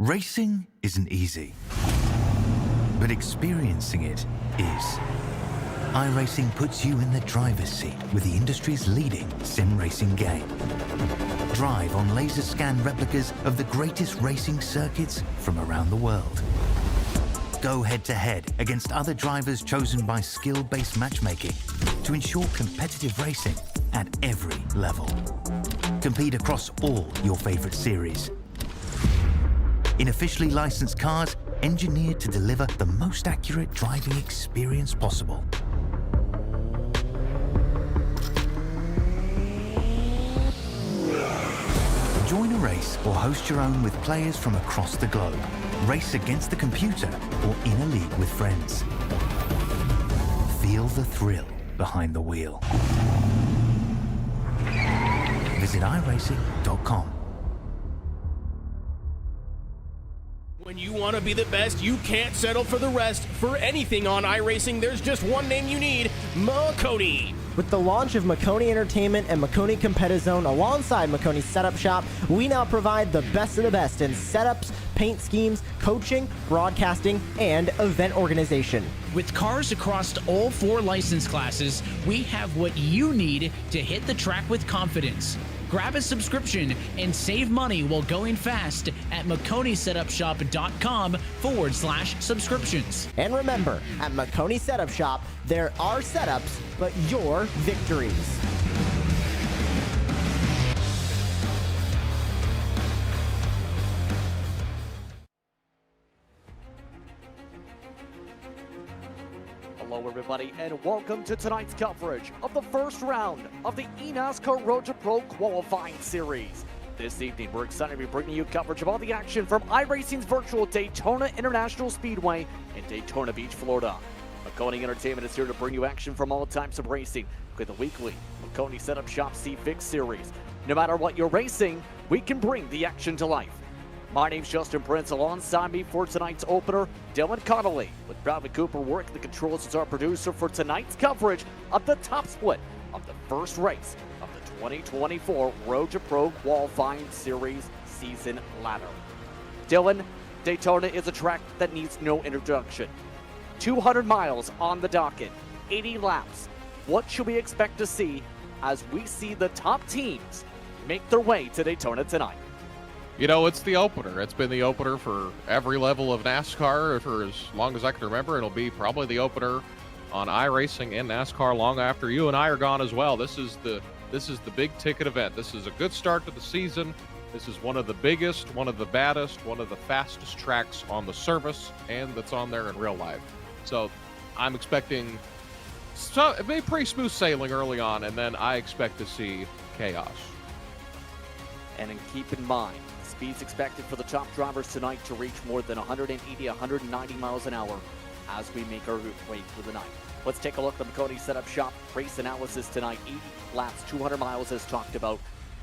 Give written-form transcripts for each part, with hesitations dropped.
Racing isn't easy, but experiencing it is. iRacing puts you in the driver's seat with the industry's leading sim racing game. Drive on laser scan replicas of the greatest racing circuits from around the world. Go head-to-head against other drivers chosen by skill-based matchmaking to ensure competitive racing at every level. Compete across all your favorite series. In officially licensed cars, engineered to deliver the most accurate driving experience possible. Join a race or host your own with players from across the globe. Race against the computer or in a league with friends. Feel the thrill behind the wheel. Visit iRacing.com. When you want to be the best, you can't settle for the rest. For anything on iRacing, there's just one name you need, Maconi. With the launch of Maconi Entertainment and Maconi Competizone alongside Maconi Setup Shop, we now provide the best of the best in setups, paint schemes, coaching, broadcasting, and event organization. With cars across all 4 license classes, we have what you need to hit the track with confidence. Grab a subscription and save money while going fast at MaconiSetupShop.com/subscriptions. And remember, at Maconi Setup Shop, there are setups, but your victories. Hello everybody and welcome to tonight's coverage of the first round of the eNASCAR Road to Pro qualifying series. This evening we're excited to be bringing you coverage of all the action from iRacing's virtual Daytona International Speedway in Daytona Beach, Florida. Maconi Entertainment is here to bring you action from all types of racing with the weekly Maconi Setup Shop C-Fix series. No matter what you're racing, we can bring the action to life. My name's Justin Prince. Alongside me for tonight's opener, Dylan Connolly, with Bradley Cooper working the controls as our producer for tonight's coverage of the top split of the first race of the 2024 Road to Pro Qualifying Series season ladder. Dylan, Daytona is a track that needs no introduction. 200 miles on the docket, 80 laps. What should we expect to see as we see the top teams make their way to Daytona tonight? You know, it's the opener. It's been the opener for every level of NASCAR for as long as I can remember. It'll be probably the opener on iRacing and NASCAR long after you and I are gone as well. This is the big ticket event. This is a good start to the season. This is one of the biggest, one of the baddest, one of the fastest tracks on the service and that's on there in real life. So I'm expecting it may be pretty smooth sailing early on, and then I expect to see chaos. And keep in mind, speeds expected for the top drivers tonight to reach more than 180, 190 miles an hour as we make our way through the night. Let's take a look at the Maconi Setup Shop race analysis tonight. 80 laps, 200 miles as talked about.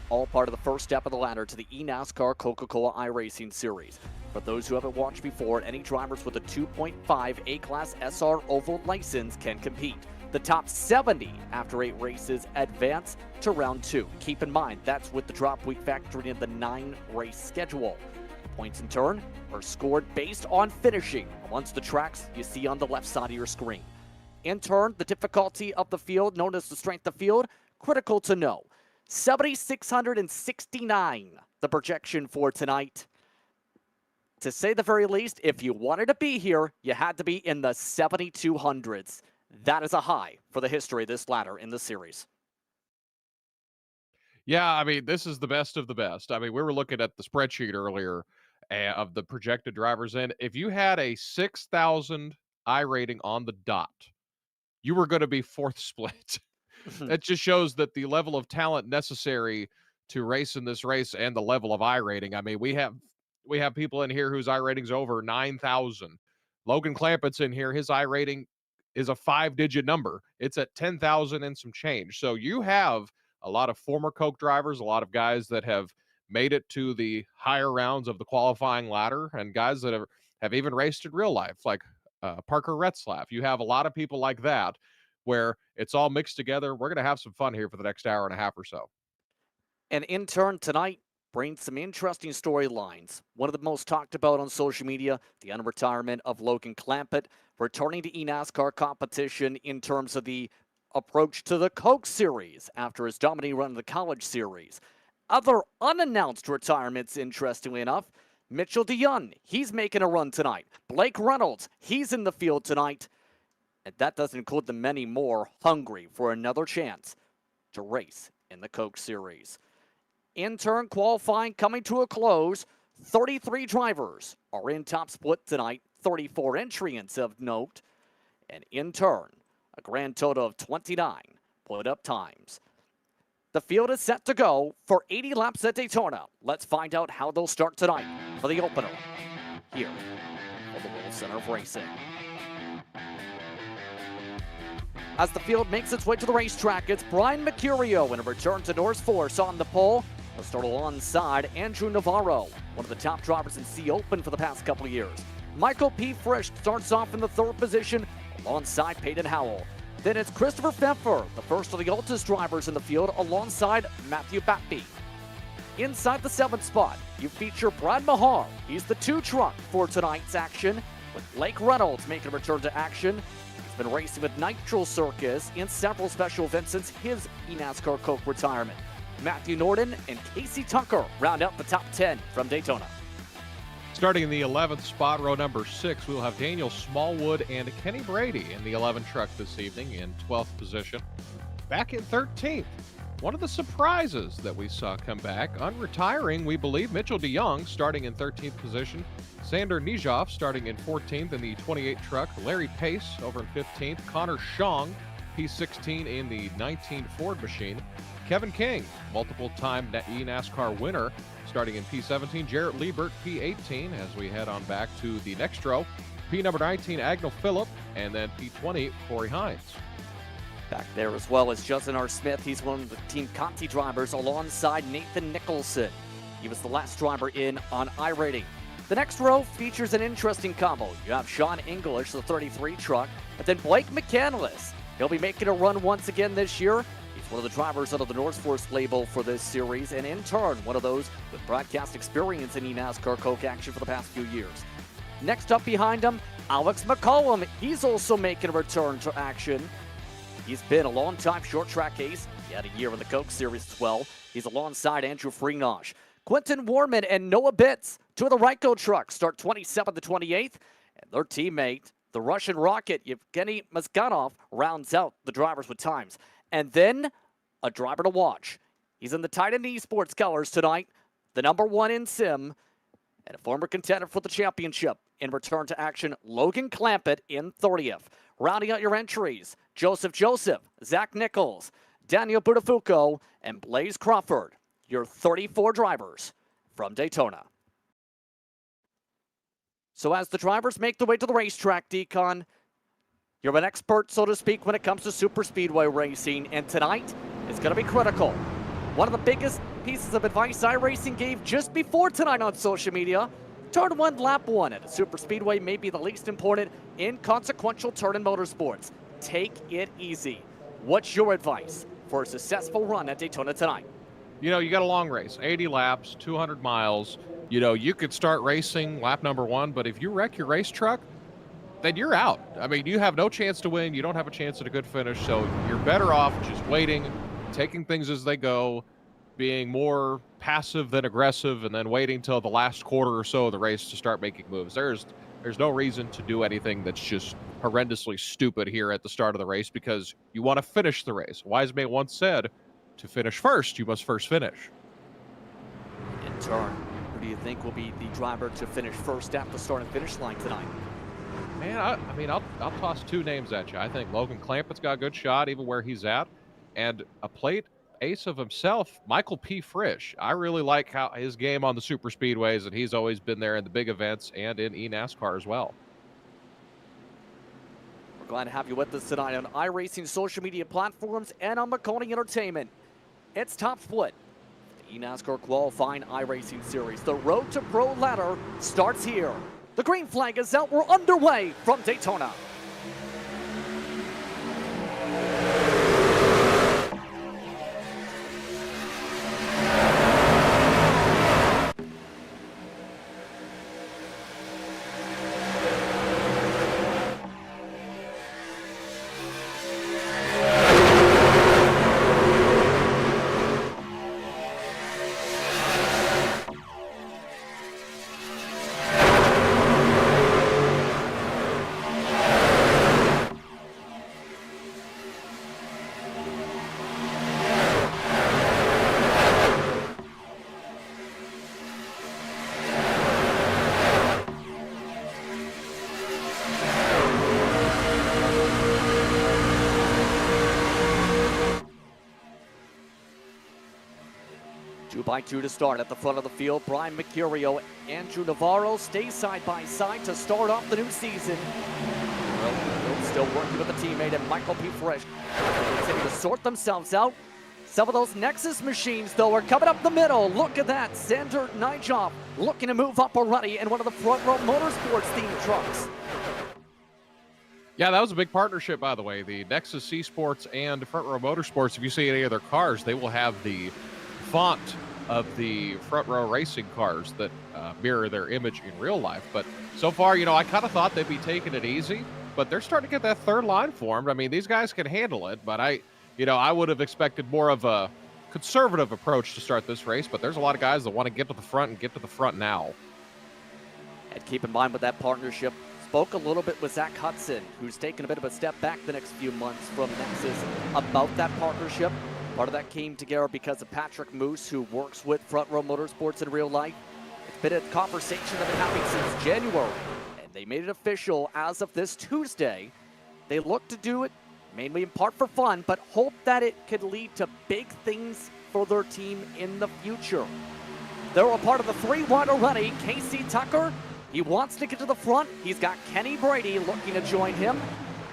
All part of the first step of the ladder to the eNASCAR Coca-Cola iRacing Series. For those who haven't watched before, any drivers with a 2.5 A-Class SR Oval license can compete. The top 70 after 8 races advance to round 2. Keep in mind, that's with the drop week factoring in the 9-race schedule. Points in turn are scored based on finishing amongst the tracks you see on the left side of your screen. In turn, the difficulty of the field, known as the strength of field, critical to know. 7,669, the projection for tonight. To say the very least, if you wanted to be here, you had to be in the 7,200s. That is a high for the history of this ladder in the series. Yeah, I mean, this is the best of the best. I mean, we were looking at the spreadsheet earlier of the projected drivers in. If you had a 6,000 I rating on the dot, you were going to be fourth split. It just shows that the level of talent necessary to race in this race and the level of I rating. I mean, we have people in here whose I rating's over 9,000. Logan Clampett's in here. His I rating is a 5-digit number. It's at 10,000 and some change. So you have a lot of former Coke drivers, a lot of guys that have made it to the higher rounds of the qualifying ladder, and guys that have even raced in real life, like Parker Retzlaff. You have a lot of people like that where it's all mixed together. We're going to have some fun here for the next hour and a half or so. And in turn tonight, brings some interesting storylines. One of the most talked about on social media, the unretirement of Logan Clampett, returning to eNASCAR competition in terms of the approach to the Coke Series after his dominating run in the College Series. Other unannounced retirements, interestingly enough, Mitchell DeYoung, he's making a run tonight. Blake Reynolds, he's in the field tonight. And that doesn't include the many more hungry for another chance to race in the Coke Series. In turn, qualifying coming to a close. 33 drivers are in top split tonight, 34 entrants of note. And in turn, a grand total of 29 put up times. The field is set to go for 80 laps at Daytona. Let's find out how they'll start tonight for the opener here at the World Center of Racing. As the field makes its way to the racetrack, it's Brian Mercurio in a return to Norris Force on the pole. He'll start alongside Andrew Navarro, one of the top drivers in C Open for the past couple of years. Michael P. Frisch starts off in the third position alongside Peyton Howell. Then it's Christopher Pfeffer, the first of the Altus drivers in the field, alongside Matthew Batby. Inside the seventh spot, you feature Brad Mahar. He's the 2 truck for tonight's action, with Blake Reynolds making a return to action. He's been racing with Nitro Circus in several special events since his eNASCAR Coke retirement. Matthew Norton and Casey Tucker round out the top 10 from Daytona. Starting in the 11th spot, row number 6, we'll have Daniel Smallwood and Kenny Brady in the 11 truck this evening in 12th position. Back in 13th, one of the surprises that we saw come back, unretiring, we believe, Mitchell DeYoung starting in 13th position. Sander Nijoff starting in 14th in the 28 truck. Larry Pace over in 15th. Connor Shong, P16 in the 19 Ford machine. Kevin King, multiple-time eNASCAR winner, starting in P17. Jarrett Liebert, P18, as we head on back to the next row. P number 19, Agnell Phillip, and then P20, Corey Hines. Back there as well as Justin R. Smith. He's one of the Team Conti drivers alongside Nathan Nicholson. He was the last driver in on iRating. The next row features an interesting combo. You have Sean English, the 33 truck, and then Blake McCandless. He'll be making a run once again this year. He's one of the drivers under the Norris Force label for this series, and in turn, one of those with broadcast experience in eNASCAR Coke action for the past few years. Next up behind him, Alex McCollum. He's also making a return to action. He's been a long-time short track ace. He had a year in the Coke Series as well. He's alongside Andrew Freenosh. Quentin Warman and Noah Bitts, 2 of the Ryko trucks, start 27th to 28th. And their teammate, the Russian rocket, Yevgeny Mazganov, rounds out the drivers with times. And then a driver to watch. He's in the Titan Esports colors tonight, the number 1 in Sim, and a former contender for the championship. In return to action, Logan Clampett in 30th. Rounding out your entries, Joseph, Zach Nichols, Daniel Buttafuoco, and Blaze Crawford, your 34 drivers from Daytona. So as the drivers make their way to the racetrack, Deacon, you're an expert, so to speak, when it comes to super speedway racing, and tonight is going to be critical. One of the biggest pieces of advice iRacing gave just before tonight on social media, turn 1, lap 1 at a super speedway may be the least important, inconsequential turn in motorsports. Take it easy. What's your advice for a successful run at Daytona tonight? You know, you got a long race, 80 laps, 200 miles. You know, you could start racing lap number 1, but if you wreck your race truck, then you're out. I mean, you have no chance to win. You don't have a chance at a good finish, so you're better off just waiting, taking things as they go, being more passive than aggressive, and then waiting till the last quarter or so of the race to start making moves. There's no reason to do anything that's just horrendously stupid here at the start of the race, because you want to finish the race. A wise man once said, to finish first, you must first finish. In turn, who do you think will be the driver to finish first at the start and finish line tonight? Man, I mean, I'll toss 2 names at you. I think Logan Clampett's got a good shot, even where he's at. And a plate ace of himself, Michael P. Frisch. I really like how his game on the super speedways, and he's always been there in the big events and in eNASCAR as well. We're glad to have you with us tonight on iRacing social media platforms and on Maconi Entertainment. It's top split. The eNASCAR qualifying iRacing series. The Road to Pro ladder starts here. The green flag is out. We're underway from Daytona. 2 by 2 to start at the front of the field. Brian Mercurio, Andrew Navarro stay side by side to start off the new season. Well, still working with a teammate, and Michael P. Fresh continue to sort themselves out. Some of those Nexus machines, though, are coming up the middle. Look at that. Sander Nijov looking to move up already in one of the Front Row Motorsports themed trucks. Yeah, that was a big partnership, by the way. The Nexus C Sports and Front Row Motorsports, if you see any of their cars, they will have the font of the Front Row Racing cars that mirror their image in real life. But so far, I kind of thought they'd be taking it easy, but they're starting to get that third line formed. I mean, these guys can handle it, but I would have expected more of a conservative approach to start this race, but there's a lot of guys that want to get to the front and get to the front now. And keep in mind with that partnership, spoke a little bit with Zach Hudson, who's taken a bit of a step back the next few months from Nexus about that partnership. Part of that came together because of Patrick Moose, who works with Front Row Motorsports in real life. It's been a conversation that's been happening since January, and they made it official as of this Tuesday. They look to do it mainly in part for fun, but hope that it could lead to big things for their team in the future. They're a part of the 3-1 already. Casey Tucker, he wants to get to the front. He's got Kenny Brady looking to join him.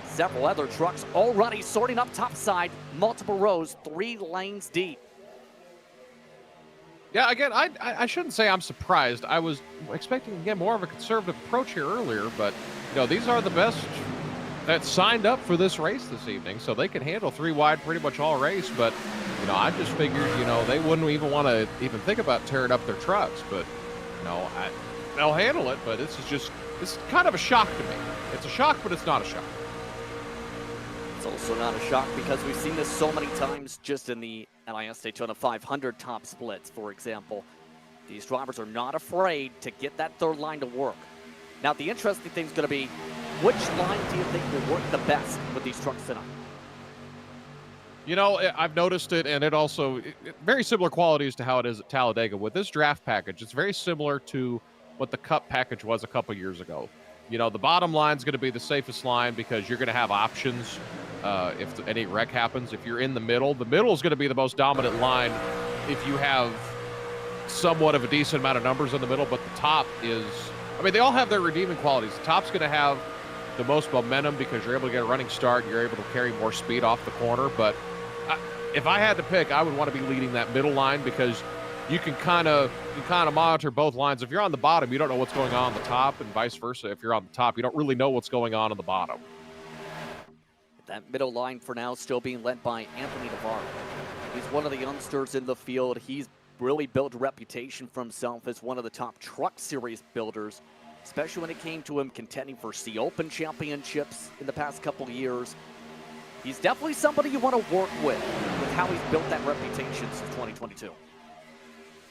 Several other trucks already sorting up topside, multiple rows, 3 lanes deep. Yeah, again, I shouldn't say I'm surprised. I was expecting to get more of a conservative approach here earlier, but these are the best that signed up for this race this evening, so they can handle 3 wide pretty much all race. But I just figured they wouldn't even want to even think about tearing up their trucks. But they'll handle it. But this is kind of a shock to me. It's a shock, but it's not a shock. It's also not a shock because we've seen this so many times just in the NIS Daytona 500 top splits, for example. These drivers are not afraid to get that third line to work. Now, the interesting thing is going to be, which line do you think will work the best with these trucks tonight? I've noticed it, and it also very similar qualities to how it is at Talladega. With this draft package, it's very similar to what the Cup package was a couple years ago. The bottom line is going to be the safest line because you're going to have options if any wreck happens. If you're in the middle is going to be the most dominant line if you have somewhat of a decent amount of numbers in the middle, but the top is, they all have their redeeming qualities. The top's going to have the most momentum because you're able to get a running start. You're able to carry more speed off the corner. But if I had to pick, I would want to be leading that middle line because you can kind of monitor both lines. If you're on the bottom, you don't know what's going on the top, and vice versa. If you're on the top, you don't really know what's going on the bottom. That middle line for now still being led by Anthony Navarro. He's one of the youngsters in the field. He's really built a reputation for himself as one of the top truck series builders, especially when it came to him contending for C Open championships in the past couple of years. He's definitely somebody you want to work with how he's built that reputation since 2022.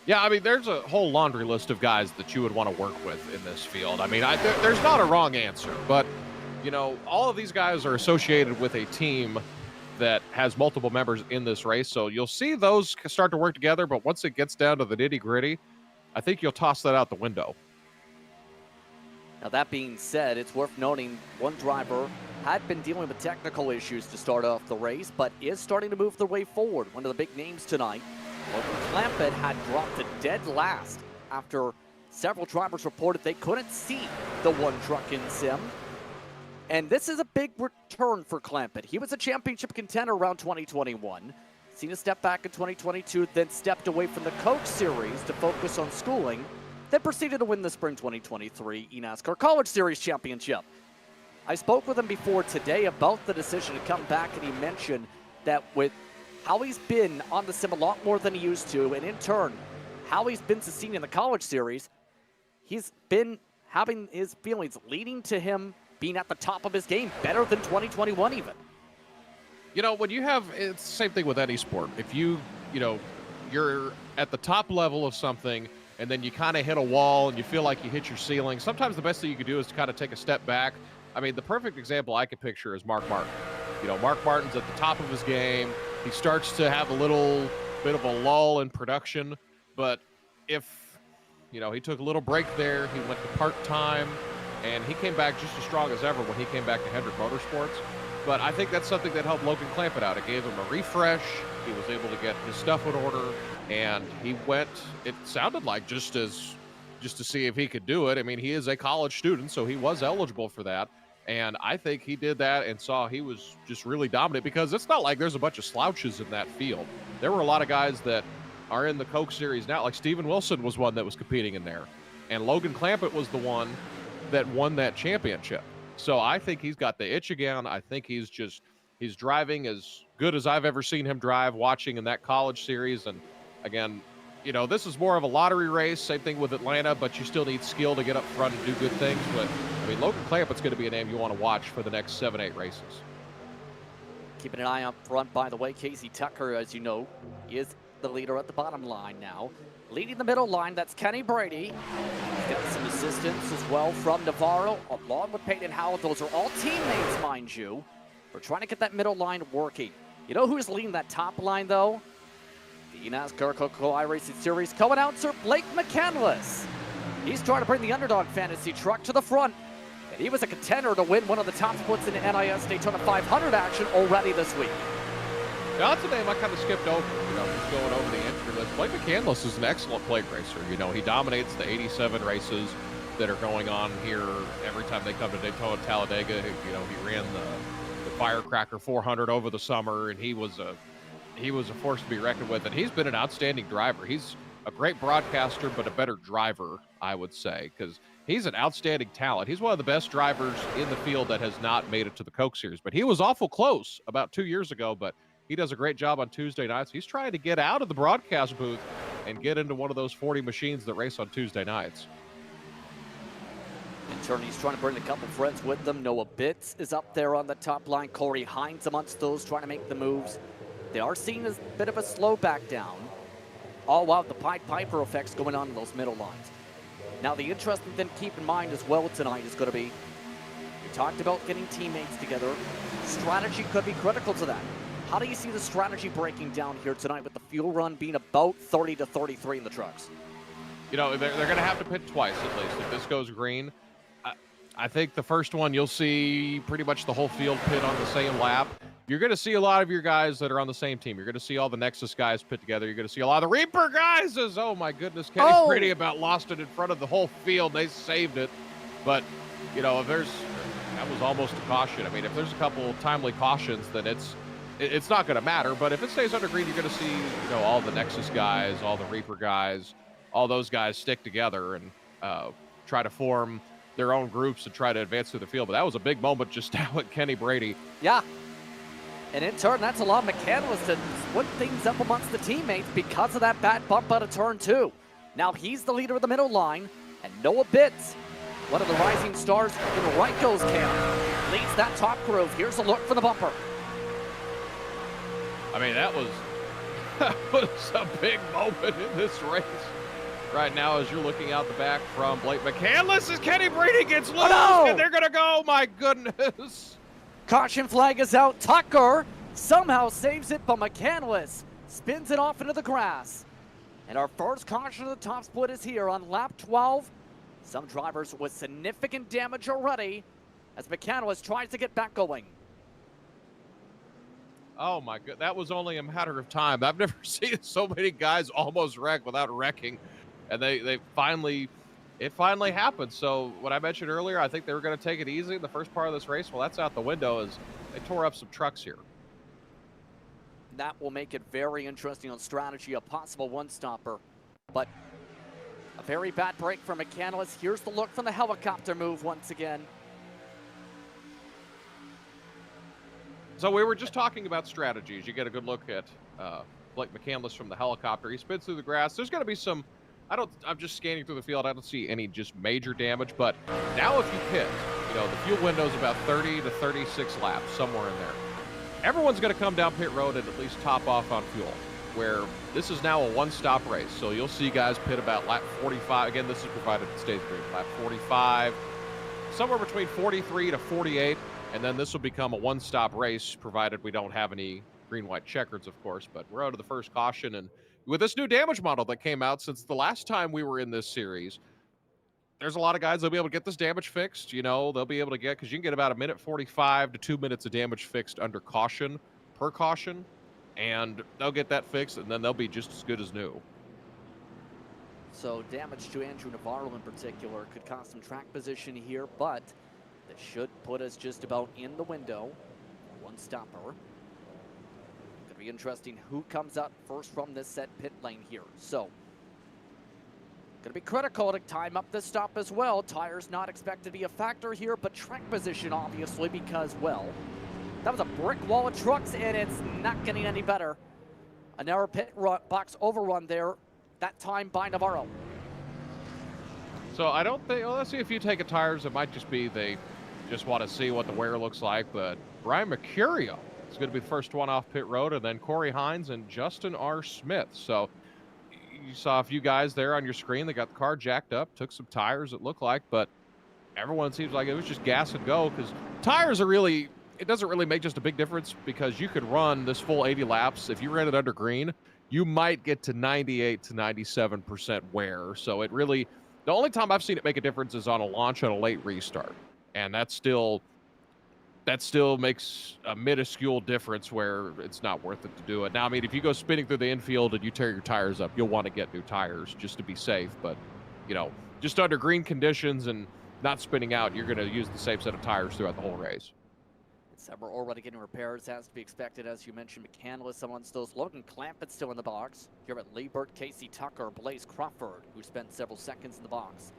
Yeah, there's a whole laundry list of guys that you would want to work with in this field. There's not a wrong answer, but, all of these guys are associated with a team that has multiple members in this race, so you'll see those start to work together, but once it gets down to the nitty-gritty, I think you'll toss that out the window. Now, that being said, it's worth noting one driver had been dealing with technical issues to start off the race, but is starting to move their way forward. One of the big names tonight, Logan Clampett, had dropped to dead last after several drivers reported they couldn't see the one truck in sim. And this is a big return for Clampett. He was a championship contender around 2021, seen a step back in 2022, then stepped away from the Coach Series to focus on schooling, then proceeded to win the Spring 2023 eNASCAR College Series Championship. I spoke with him before today about the decision to come back, and he mentioned that with how he's been on the sim a lot more than he used to, and in turn, how he's been succeeding in the College Series, he's been having his feelings leading to him being at the top of his game, better than 2021 even. When you have, it's the same thing with any sport. If you're at the top level of something, and then you kind of hit a wall and you feel like you hit your ceiling, sometimes the best thing you can do is to kind of take a step back. The perfect example I could picture is Mark Martin. Mark Martin's at the top of his game. He starts to have a little bit of a lull in production, but if, he took a little break there, he went to part-time, and he came back just as strong as ever when he came back to Hendrick Motorsports. But I think that's something that helped Logan Clampett out. It gave him a refresh. He was able to get his stuff in order. and he went, it sounded like just to see if he could do it. I mean, he is a college student, so he was eligible for that. And I think he did that and saw he was just really dominant, because it's not like there's a bunch of slouches in that field. There were a lot of guys that are in the Coke Series now, like Steven Wilson was one that was competing in there. And Logan Clampett was the one that won that championship. So I think he's got the itch again. I think he's driving as good as I've ever seen him drive, watching in that college series. And again, this is more of a lottery race. Same thing with Atlanta, but you still need skill to get up front and do good things. But I mean, Logan Clampett's going to be a name you want to watch for the next 7-8 races. Keeping an eye up front, by the way, Casey Tucker, as you know, is the leader at the bottom line now. Leading the middle line, that's Kenny Brady. He's got some assistance as well from Navarro, along with Peyton Howell. Those are all teammates, mind you. We're trying to get that middle line working. You know who's leading that top line, though? The eNASCAR Coca-Cola iRacing Series co-announcer Blake McCandless. He's trying to bring the underdog fantasy truck to the front. And he was a contender to win one of the top splits in the NIS Daytona 500 action already this week. Now, that's a name I kind of skipped over, just going over the entry list. Blake McCandless is an excellent plate racer. He dominates the 87 races that are going on here every time they come to Daytona, Talladega. He ran the Firecracker 400 over the summer, and he was a force to be reckoned with, and he's been an outstanding driver. He's a great broadcaster, but a better driver, I would say, because he's an outstanding talent. He's one of the best drivers in the field that has not made it to the Coke Series, but he was awful close about 2 years ago, but he does a great job on Tuesday nights. He's trying to get out of the broadcast booth and get into one of those 40 machines that race on Tuesday nights. In turn, he's trying to bring a couple friends with them. Noah Bitts is up there on the top line. Corey Hines amongst those trying to make the moves. They are seeing a bit of a slow back down. All while the Pied Piper effect's going on in those middle lines. Now, the interesting thing to keep in mind as well tonight is going to be, we talked about getting teammates together. Strategy could be critical to that. How do you see the strategy breaking down here tonight with the fuel run being about 30 to 33 in the trucks? They're going to have to pit twice at least if this goes green. I think the first one you'll see pretty much the whole field pit on the same lap. You're going to see a lot of your guys that are on the same team. You're going to see all the Nexus guys pit together. You're going to see a lot of the Reaper guys. Oh, my goodness. Kenny Brady about lost it in front of the whole field. They saved it. But, if that was almost a caution. I mean, if there's a couple timely cautions, then it's not going to matter. But if it stays under green, you're going to see, all the Nexus guys, all the Reaper guys, all those guys stick together and try to form their own groups to try to advance through the field. But that was a big moment just now at Kenny Brady. Yeah. And in turn, that's allowed McCandless to split things up amongst the teammates because of that bad bump out of turn 2. Now he's the leader of the middle line, and Noah Bitts, one of the rising stars in Ryko's camp, leads that top groove. Here's a look for the bumper. I mean, that was a big moment in this race. Right now, as you're looking out the back from Blake McCandless, as Kenny Brady gets loose, and they're going to go, my goodness. Caution flag is out. Tucker somehow saves it, but McCandless spins it off into the grass. And our first caution of the top split is here on lap 12. Some drivers with significant damage already as McCandless tries to get back going. Oh my god, that was only a matter of time. I've never seen so many guys almost wreck without wrecking. And it finally happened. So what I mentioned earlier, I think they were going to take it easy in the first part of this race. Well, that's out the window as they tore up some trucks here. That will make it very interesting on strategy, a possible one-stopper. But a very bad break for McCandless. Here's the look from the helicopter move once again. So we were just talking about strategies. You get a good look at Blake McCandless from the helicopter. He spins through the grass. There's going to be some, I'm just scanning through the field. I don't see any just major damage. But now if you pit, the fuel window is about 30 to 36 laps, somewhere in there. Everyone's going to come down pit road and at least top off on fuel, where this is now a one-stop race. So you'll see guys pit about lap 45. Again, this is provided it stays green. Lap 45, somewhere between 43 to 48. And then this will become a one-stop race, provided we don't have any green-white checkers, of course. But we're out of the first caution. And with this new damage model that came out since the last time we were in this series, there's a lot of guys that'll be able to get this damage fixed. They'll be able to get, because you can get about 1:45 to 2 minutes of damage fixed under caution, per caution. and they'll get that fixed, and then they'll be just as good as new. So damage to Andrew Navarro in particular could cost some track position here, but this should put us just about in the window. One stopper. Could be interesting who comes out first from this set pit lane here. So, gonna be critical to time up this stop as well. Tires not expected to be a factor here, but track position obviously because, well, that was a brick wall of trucks and it's not getting any better. A narrow pit box overrun there, that time by Navarro. So I don't think, well, let's see if you take a tires, it might just be they just want to see what the wear looks like, but Brian Mercurio is going to be the first one off pit road, and then Corey Hines and Justin R. Smith. So you saw a few guys there on your screen that got the car jacked up, took some tires, it looked like, but everyone seems like it was just gas and go, because tires are really, it doesn't really make just a big difference, because you could run this full 80 laps. If you ran it under green, you might get to 98 to 97% wear. So it really, the only time I've seen it make a difference is on a launch on a late restart. And that still makes a minuscule difference where it's not worth it to do it. Now, I mean, if you go spinning through the infield and you tear your tires up, you'll want to get new tires just to be safe. But, you know, just under green conditions and not spinning out, you're going to use the same set of tires throughout the whole race. Several already getting repairs, as to be expected. As you mentioned, McCandless, someone still. Logan Clampett still in the box. Garrett Liebert, Casey Tucker, Blaze Crawford, who spent several seconds in the box.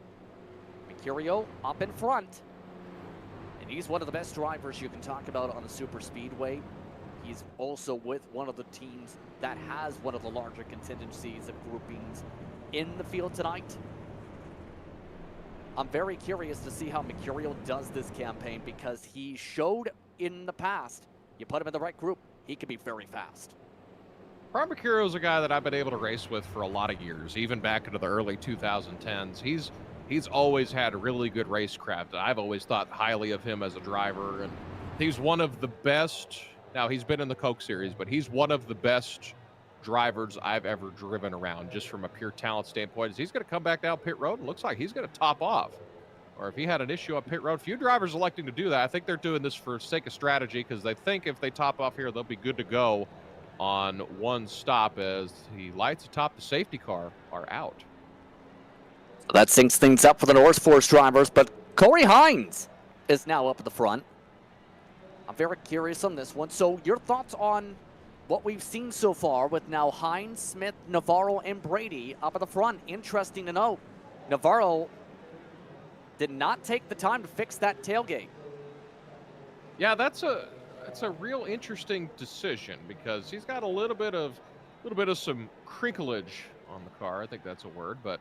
Mercurio up in front. And he's one of the best drivers you can talk about on a super speedway. He's also with one of the teams that has one of the larger contingencies of groupings in the field tonight. I'm very curious to see how Mercurio does this campaign, because he showed in the past, you put him in the right group, he could be very fast. Brian Mercurio is a guy that I've been able to race with for a lot of years, even back into the early 2010s. He's always had a really good racecraft. I've always thought highly of him as a driver, and he's one of the best. Now, he's been in the Coke Series, but he's one of the best drivers I've ever driven around, just from a pure talent standpoint. Is he's going to come back down pit road and looks like he's going to top off. Or if he had an issue on pit road, few drivers electing to do that. I think they're doing this for sake of strategy, because they think if they top off here, they'll be good to go on one stop, as the lights atop the safety car are out. So that syncs things up for the Norris Force drivers, but Corey Hines is now up at the front. I'm very curious on this one. So your thoughts on what we've seen so far with now Hines, Smith, Navarro, and Brady up at the front? Interesting to note, Navarro did not take the time to fix that tailgate. Yeah, that's a real interesting decision, because he's got a little bit of some crinklage on the car. I think that's a word, but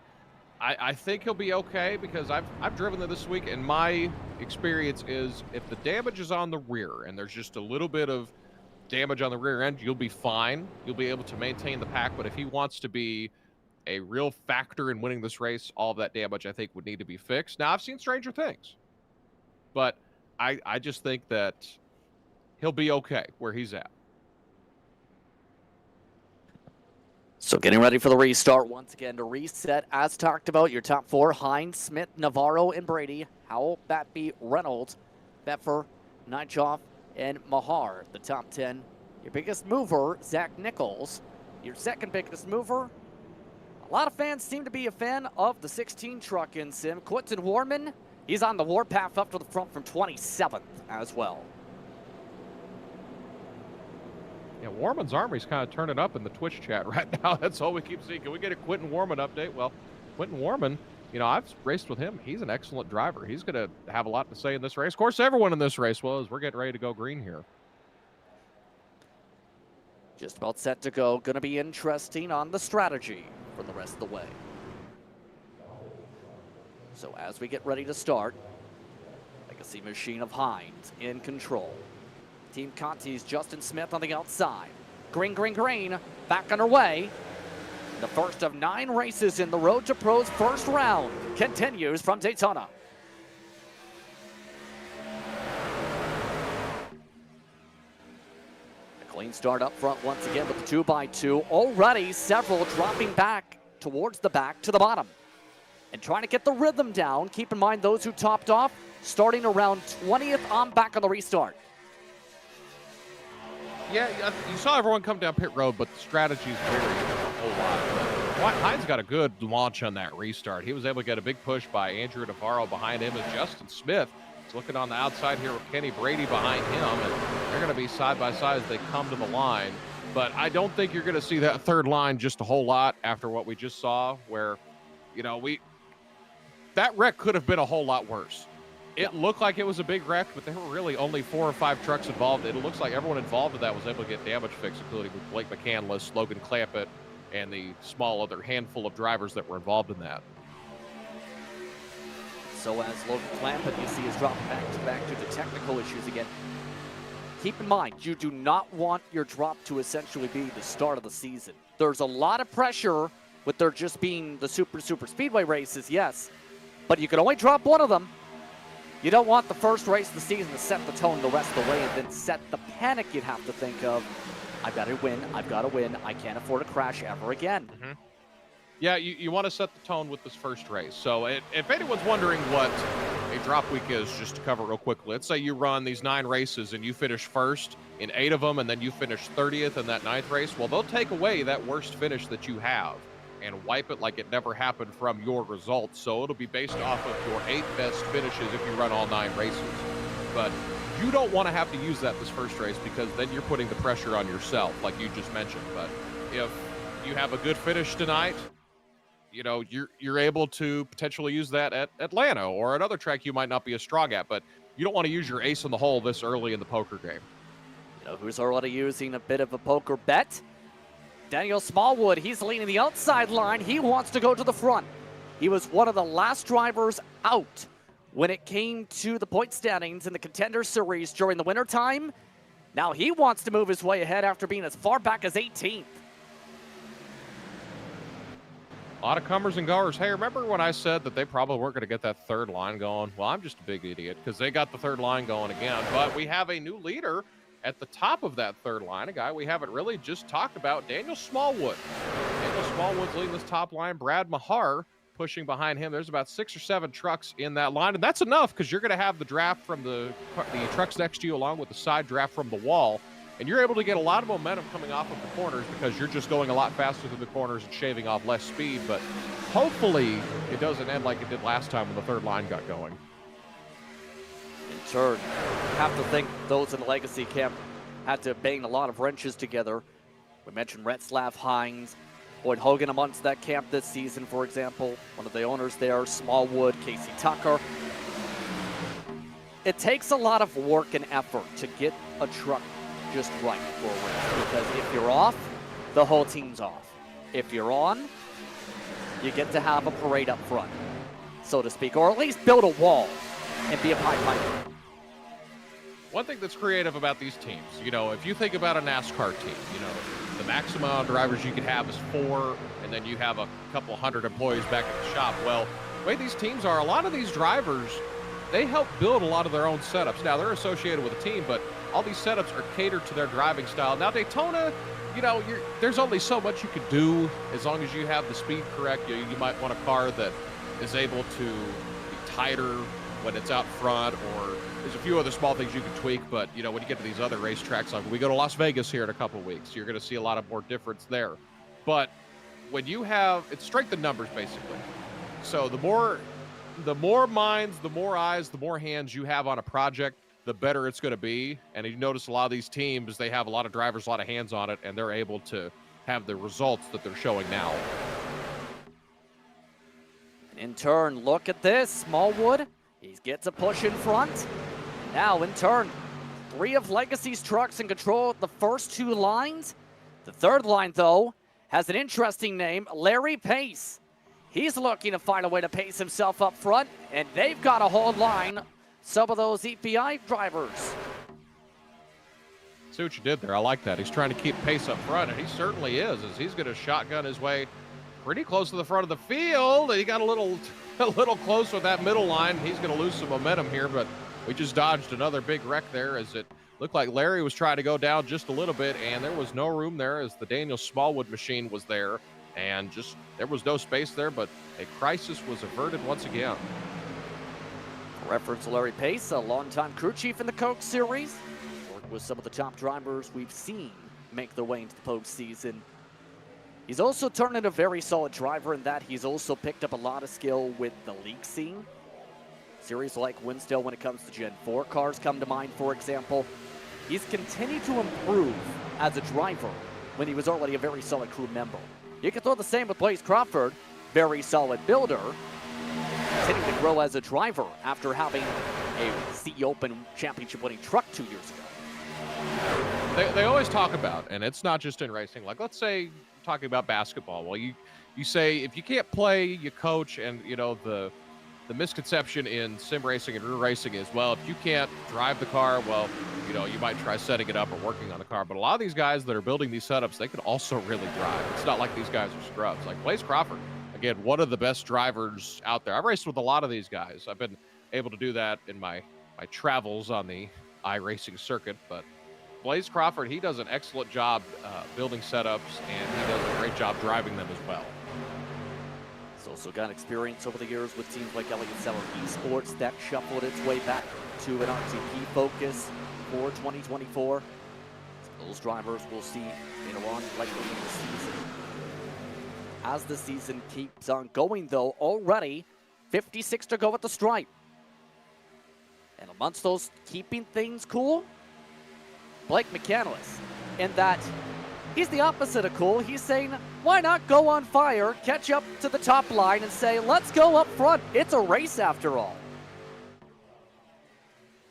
I think he'll be okay, because I've driven it this week, and my experience is if the damage is on the rear and there's just a little bit of damage on the rear end, you'll be fine. You'll be able to maintain the pack. But if he wants to be a real factor in winning this race, all of that damage, I think, would need to be fixed. Now, I've seen stranger things, but I just think that he'll be okay where he's at. So getting ready for the restart once again. To reset, as talked about, your top four: Hines, Smith, Navarro, and Brady. Howell, Batby, Reynolds, Beffer, Nightjoff, and Mahar. The top 10. Your biggest mover, Zach Nichols. Your second biggest mover, a lot of fans seem to be a fan of the 16 truck in sim, Quentin Warman. He's on the warpath up to the front from 27th as well. Yeah, Warman's Army's kind of turning up in the Twitch chat right now. That's all we keep seeing. Can we get a Quentin Warman update? Well, Quentin Warman, you know, I've raced with him. He's an excellent driver. He's going to have a lot to say in this race. Of course, everyone in this race will, as we're getting ready to go green here. Just about set to go. Going to be interesting on the strategy for the rest of the way. So as we get ready to start, Legacy Machine of Hines in control. Team Conti's Justin Smith on the outside. Green, green, green, back underway. The first of 9 races in the Road to Pro's first round continues from Daytona. A clean start up front once again with the 2x2. Already several dropping back towards the back to the bottom. And trying to get the rhythm down. Keep in mind those who topped off starting around 20th on back on the restart. Yeah, you saw everyone come down pit road, but the strategies varied a whole lot. Hines got a good launch on that restart. He was able to get a big push by Andrew Navarro behind him, and Justin Smith is looking on the outside here with Kenny Brady behind him, and they're going to be side by side as they come to the line. But I don't think you're going to see that third line just a whole lot after what we just saw, where, that wreck could have been a whole lot worse. It looked like it was a big wreck, but there were really only 4 or 5 trucks involved. It looks like everyone involved in that was able to get damage fixed, including Blake McCandless, Logan Clampett, and the small other handful of drivers that were involved in that. So as Logan Clampett, you see, is dropping back to the technical issues again. Keep in mind, you do not want your drop to essentially be the start of the season. There's a lot of pressure with there just being the super speedway races, yes, but you can only drop one of them. You don't want the first race of the season to set the tone the rest of the way and then set the panic you'd have to think of. I've got to win, I can't afford to crash ever again. Mm-hmm. Yeah, you want to set the tone with this first race. So if anyone's wondering what a drop week is, just to cover real quickly, let's say you run these 9 races and you finish first in 8 of them, and then you finish 30th in that 9th race. Well, they'll take away that worst finish that you have and wipe it like it never happened from your results. So it'll be based off of your 8 best finishes if you run all 9 races. But you don't want to have to use that this first race, because then you're putting the pressure on yourself, like you just mentioned. But if you have a good finish tonight, you're able to potentially use that at Atlanta or another track you might not be as strong at. But you don't want to use your ace in the hole this early in the poker game. Who's already using a bit of a poker bet? Daniel Smallwood, he's leaning the outside line. He wants to go to the front. He was one of the last drivers out when it came to the point standings in the Contender Series during the wintertime. Now he wants to move his way ahead after being as far back as 18th. A lot of comers and goers. Hey, remember when I said that they probably weren't going to get that third line going? Well, I'm just a big idiot, because they got the third line going again. But we have a new leader at the top of that third line, a guy we haven't really just talked about, Daniel Smallwood. Daniel Smallwood's leading this top line. Brad Mahar pushing behind him. There's about 6 or 7 trucks in that line, and that's enough, because you're going to have the draft from the trucks next to you along with the side draft from the wall, and you're able to get a lot of momentum coming off of the corners, because you're just going a lot faster through the corners and shaving off less speed. But hopefully it doesn't end like it did last time when the third line got going. In turn, have to think those in the Legacy camp had to bang a lot of wrenches together. We mentioned Retzlaff Hines, Boyd Hogan amongst that camp this season, for example. One of the owners there, Smallwood, Casey Tucker. It takes a lot of work and effort to get a truck just right for a race, because if you're off, the whole team's off. If you're on, you get to have a parade up front, so to speak, or at least build a wall and be a Pied Piper. One thing that's creative about these teams, if you think about a NASCAR team, the maximum amount of drivers you can have is 4, and then you have a couple hundred employees back at the shop. Well, the way these teams are, a lot of these drivers, they help build a lot of their own setups. Now, they're associated with a team, but all these setups are catered to their driving style. Now, Daytona, there's only so much you can do as long as you have the speed correct. You might want a car that is able to be tighter when it's out front, or there's a few other small things you can tweak. But, when you get to these other racetracks, like we go to Las Vegas here in a couple of weeks, you're going to see a lot of more difference there. But when you have, it's strength in numbers, basically. So the more minds, the more eyes, the more hands you have on a project, the better it's going to be. And you notice a lot of these teams, they have a lot of drivers, a lot of hands on it, and they're able to have the results that they're showing now. In turn, look at this. Smallwood, he gets a push in front. Now, in turn, 3 of Legacy's trucks in control of the first 2 lines. The third line, though, has an interesting name, Larry Pace. He's looking to find a way to pace himself up front, and they've got to hold line some of those EPI drivers. See what you did there. I like that. He's trying to keep pace up front, and he certainly is, as he's going to shotgun his way pretty close to the front of the field. He got a little close with that middle line. He's going to lose some momentum here, but we just dodged another big wreck there, as it looked like Larry was trying to go down just a little bit, and there was no room there as the Daniel Smallwood machine was there, and just there was no space there, but a crisis was averted once again. For reference, Larry Pace, a longtime crew chief in the Coke Series. For with some of the top drivers we've seen make their way into the postseason. He's also turned into a very solid driver in that he's also picked up a lot of skill with the league scene. Series like Winsdale when it comes to Gen 4 cars come to mind, for example. He's continued to improve as a driver when he was already a very solid crew member. You can throw the same with Blaze Crawford, very solid builder, continuing to grow as a driver after having a CE Open championship winning truck 2 years ago. They always talk about, and it's not just in racing, like let's say talking about basketball. Well, you say if you can't play, you coach, and you know the misconception in sim racing and rear racing is, well, if you can't drive the car, well, you know, you might try setting it up or working on the car. But a lot of these guys that are building these setups, they can also really drive. It's not like these guys are scrubs. Like Blaze Crawford, again, one of the best drivers out there. I've raced with a lot of these guys. I've been able to do that in my travels on the iRacing circuit. But Blaze Crawford, he does an excellent job building setups, and he does a great job driving them as well. He's also got experience over the years with teams like Elliott Seller Esports that shuffled its way back to an RTP focus for 2024. Those drivers we'll see later on likely in the season. As the season keeps on going, though, already 56 to go at the stripe. And amongst those keeping things cool, Blake McCandless, in that he's the opposite of cool. He's saying, why not go on fire, catch up to the top line, and say, let's go up front. It's a race after all.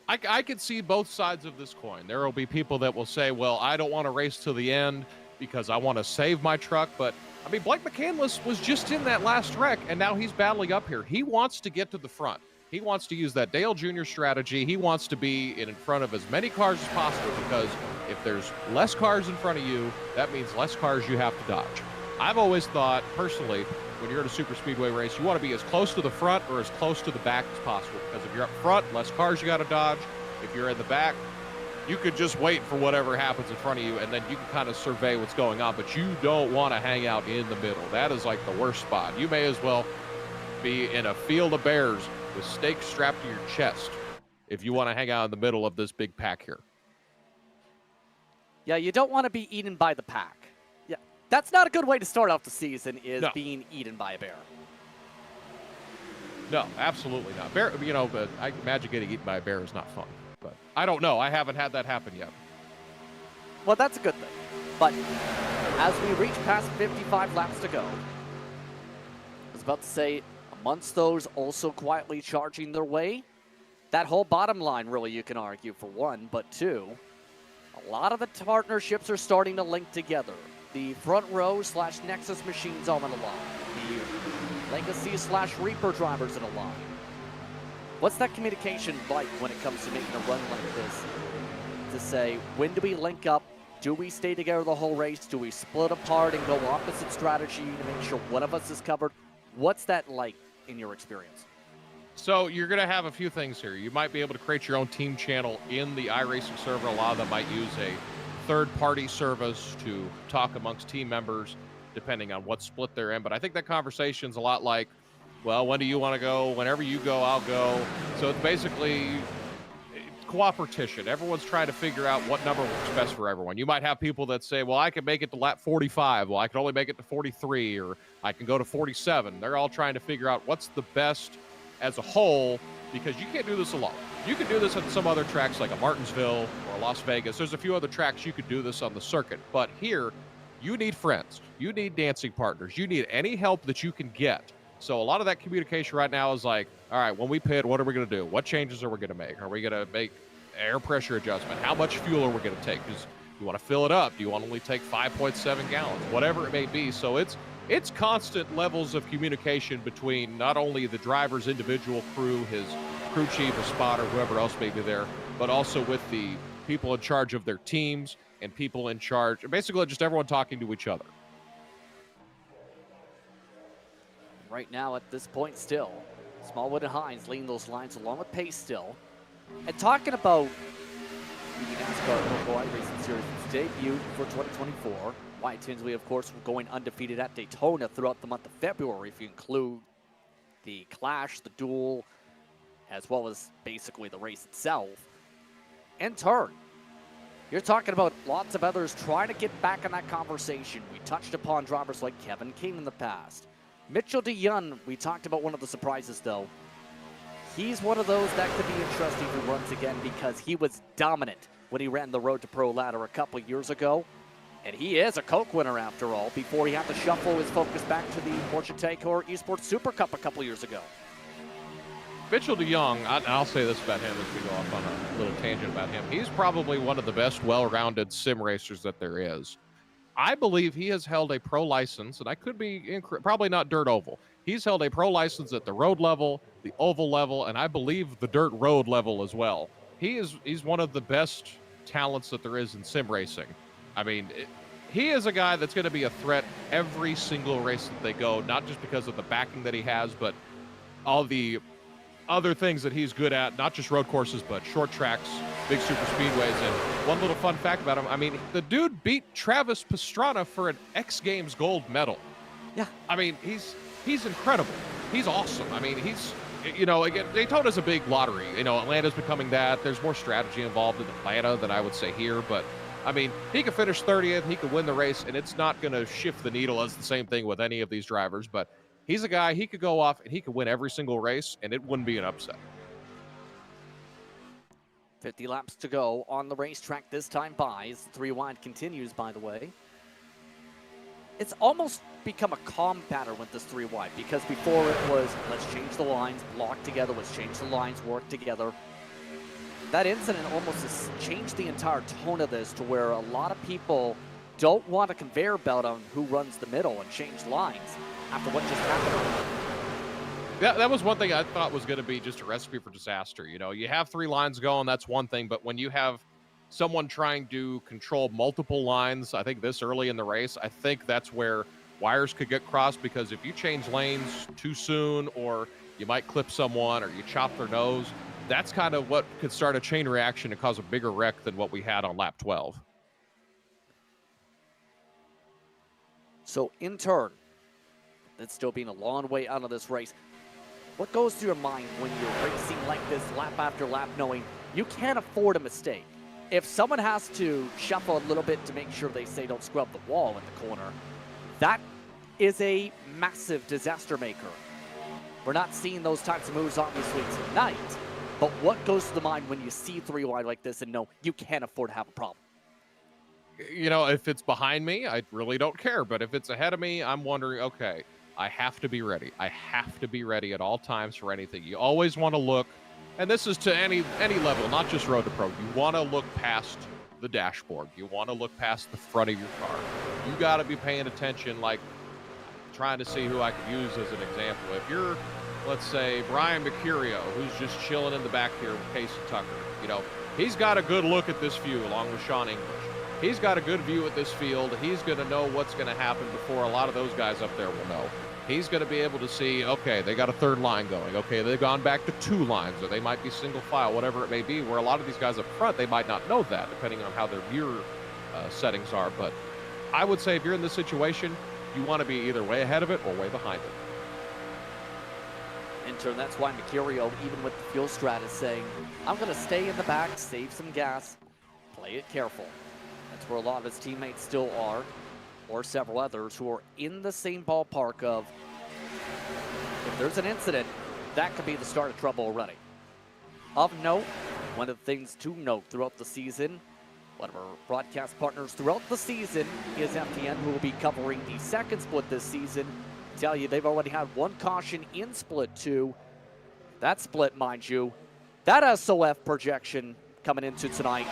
I could see both sides of this coin. There will be people that will say, well, I don't want to race to the end because I want to save my truck. But, I mean, Blake McCandless was just in that last wreck, and now he's battling up here. He wants to get to the front. He wants to use that Dale Jr. strategy. He wants to be in front of as many cars as possible, because if there's less cars in front of you, that means less cars you have to dodge. I've always thought, personally, when you're in a super speedway race, you want to be as close to the front or as close to the back as possible, because if you're up front, less cars you got to dodge. If you're in the back, you could just wait for whatever happens in front of you, and then you can kind of survey what's going on, but you don't want to hang out in the middle. That is like the worst spot. You may as well be in a field of bears with stakes strapped to your chest if you want to hang out in the middle of this big pack here. Yeah, you don't want to be eaten by the pack. Yeah, that's not a good way to start off the season, is No. being eaten by a bear. No, absolutely not. Bear, you know, but I imagine getting eaten by a bear is not fun. But I don't know. I haven't had that happen yet. Well, that's a good thing. But as we reach past 55 laps to go, I was about to say, amongst those also quietly charging their way, that whole bottom line, really, you can argue, for one, but two, a lot of the partnerships are starting to link together. The front row / Nexus machines all in a line. The Legacy / Reaper drivers in a line. What's that communication like when it comes to making a run like this? To say, when do we link up? Do we stay together the whole race? Do we split apart and go opposite strategy to make sure one of us is covered? What's that like in your experience? So you're going to have a few things here. You might be able to create your own team channel in the iRacing server. A lot of them might use a third-party service to talk amongst team members, depending on what split they're in. But I think that conversation's a lot like, well, when do you want to go? Whenever you go, I'll go. So it's basically cooperation. Everyone's trying to figure out what number works best for everyone. You might have people that say, well, I can make it to lap 45. Well, I can only make it to 43, or I can go to 47. They're all trying to figure out what's the best as a whole, because you can't do this alone. You can do this at some other tracks like a Martinsville or Las Vegas. There's a few other tracks you could do this on the circuit. But here, you need friends. You need dancing partners. You need any help that you can get. So a lot of that communication right now is like, all right, when we pit, what are we going to do? What changes are we going to make? Are we going to make air pressure adjustment? How much fuel are we going to take? Because you want to fill it up. Do you want to only take 5.7 gallons? Whatever it may be. So it's constant levels of communication between not only the driver's individual crew, his crew chief, a spotter, whoever else may be there, but also with the people in charge of their teams and people in charge, basically just everyone talking to each other. Right now, at this point still, Smallwood and Hines leading those lines along with Pace still. And talking about the NASCAR World iRacing Series, its debut for 2024. Wyatt Tinsley, of course, going undefeated at Daytona throughout the month of February, if you include the Clash, the Duel, as well as basically the race itself. In turn, You're talking about lots of others trying to get back in that conversation. We touched upon drivers like Kevin King in the past. Mitchell DeYoung, we talked about one of the surprises, though. He's one of those that could be interesting if he runs again because he was dominant when he ran the Road to Pro ladder a couple years ago. And he is a Coke winner after all, before he had to shuffle his focus back to the Porsche Taycan Esports Super Cup a couple years ago. Mitchell DeYoung, I'll say this about him as we go off on a little tangent about him. He's probably one of the best well-rounded sim racers that there is. I believe he has held a pro license, and I could be probably not dirt oval. He's held a pro license at the road level, the oval level, and I believe the dirt road level as well. He's one of the best talents that there is in sim racing. I mean, he is a guy that's going to be a threat every single race that they go, not just because of the backing that he has, but all the other things that he's good at, not just road courses, but short tracks, big super speedways. And one little fun fact about him, I mean, the dude beat Travis Pastrana for an X Games gold medal. Yeah. I mean, he's incredible. He's awesome. I mean, he's, you know, again, Daytona's a big lottery. You know, Atlanta's becoming that. There's more strategy involved in Atlanta than I would say here. But, I mean, he could finish 30th. He could win the race, and it's not going to shift the needle. It's the same thing with any of these drivers. But he's a guy, he could go off and he could win every single race, and it wouldn't be an upset. 50 laps to go on the racetrack this time by as the 3 wide continues, by the way. It's almost become a calm pattern with this 3 wide because before it was, let's change the lines, block together, let's change the lines, work together. That incident almost has changed the entire tone of this to where a lot of people don't want a conveyor belt on who runs the middle and change lines after what just happened. That was one thing I thought was going to be just a recipe for disaster. You know, you have 3 lines going, that's one thing, but when you have someone trying to control multiple lines, I think this early in the race, I think that's where wires could get crossed, because if you change lanes too soon, or you might clip someone, or you chop their nose, that's kind of what could start a chain reaction and cause a bigger wreck than what we had on lap 12. So in turn, it's still being a long way out of this race. What goes through your mind when you're racing like this lap after lap, knowing you can't afford a mistake? If someone has to shuffle a little bit to make sure they say don't scrub the wall in the corner, that is a massive disaster maker. We're not seeing those types of moves obviously tonight, but what goes to the mind when you see 3 wide like this and know you can't afford to have a problem? You know, if it's behind me, I really don't care. But if it's ahead of me, I'm wondering, okay, I have to be ready. I have to be ready at all times for anything. You always want to look, and this is to any level, not just Road to Pro. You want to look past the dashboard. You want to look past the front of your car. You got to be paying attention, like trying to see who I could use as an example. If you're, let's say, Brian Mercurio, who's just chilling in the back here with Casey Tucker, you know, he's got a good look at this view along with Sean English. He's got a good view at this field. He's going to know what's going to happen before a lot of those guys up there will know. He's going to be able to see, okay, they got a 3rd line going. Okay, they've gone back to 2 lines, or they might be single file, whatever it may be, where a lot of these guys up front, they might not know that, depending on how their mirror settings are. But I would say if you're in this situation, you want to be either way ahead of it or way behind it. In turn, that's why Mercurio, even with the fuel strat, is saying, I'm going to stay in the back, save some gas, play it careful. That's where a lot of his teammates still are, or several others who are in the same ballpark of, if there's an incident, that could be the start of trouble already. Of note, one of the things to note throughout the season, one of our broadcast partners throughout the season is FTN, who will be covering the 2nd split this season. Tell you, they've already had 1 caution in split 2. That split, mind you, that SOF projection coming into tonight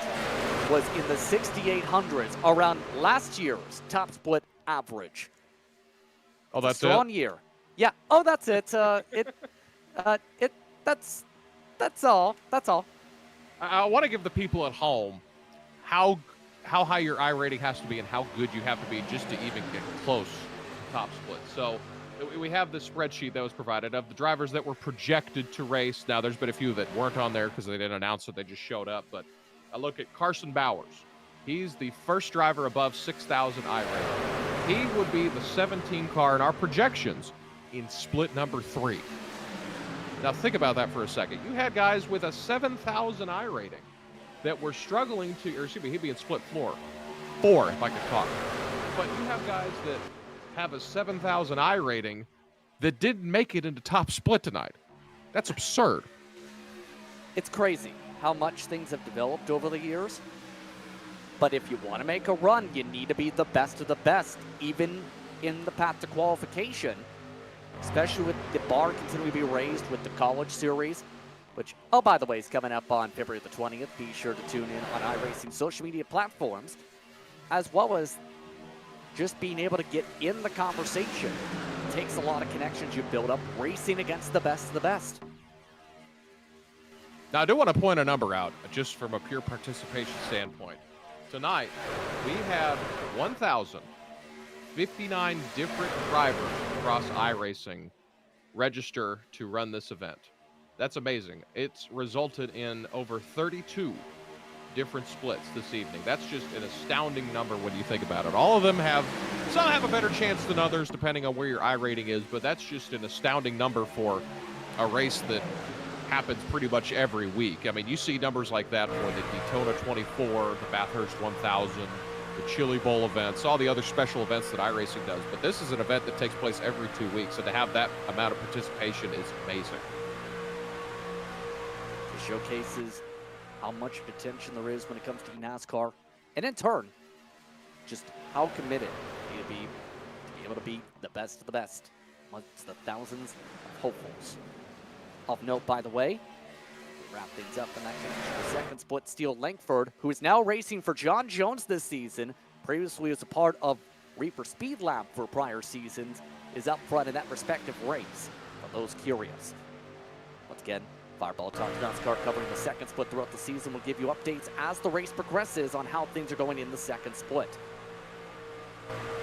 was in the 6,800s, around last year's top split average. Oh, that's strong it? year. Yeah. Oh, that's it. That's all. That's all. I want to give the people at home how high your I rating has to be and how good you have to be just to even get close to top split. So we have this spreadsheet that was provided of the drivers that were projected to race. Now, there's been a few that weren't on there because they didn't announce it. They just showed up. But I look at Carson Bowers. He's the first driver above 6,000 I rating. He would be the 17 car in our projections in split number 3. Now, think about that for a second. You had guys with a 7,000 I rating. that were struggling to, or excuse me, he'd be in split floor. 4, if I could talk. But you have guys that have a 7,000 I rating that didn't make it into top split tonight. That's absurd. It's crazy how much things have developed over the years. But if you want to make a run, you need to be the best of the best, even in the path to qualification, especially with the bar continuing to be raised with the college series, which, oh, by the way, is coming up on February the 20th. Be sure to tune in on iRacing social media platforms, as well as just being able to get in the conversation. It takes a lot of connections you build up racing against the best of the best. Now, I do want to point a number out, just from a pure participation standpoint. Tonight, we had 1,059 different drivers across iRacing register to run this event. That's amazing. It's resulted in over 32 different splits this evening. That's just an astounding number when you think about it. All of them some have a better chance than others depending on where your I rating is, but that's just an astounding number for a race that happens pretty much every week. I mean, you see numbers like that for the Daytona 24, the Bathurst 1000, the Chili Bowl events, all the other special events that iRacing does. But this is an event that takes place every 2 weeks, and to have that amount of participation is amazing. It showcases how much attention there is when it comes to eNASCAR, and in turn, just how committed you to be able to be the best of the best amongst the thousands of hopefuls. Of note, by the way, we wrap things up in that connection. The second split, Steele Langford, who is now racing for John Jones this season, previously was a part of Reaper Speed Lab for prior seasons, is up front in that respective race, for those curious. Once again, Fireball Talk NASCAR covering the second split throughout the season. Will give you updates as the race progresses on how things are going in the second split.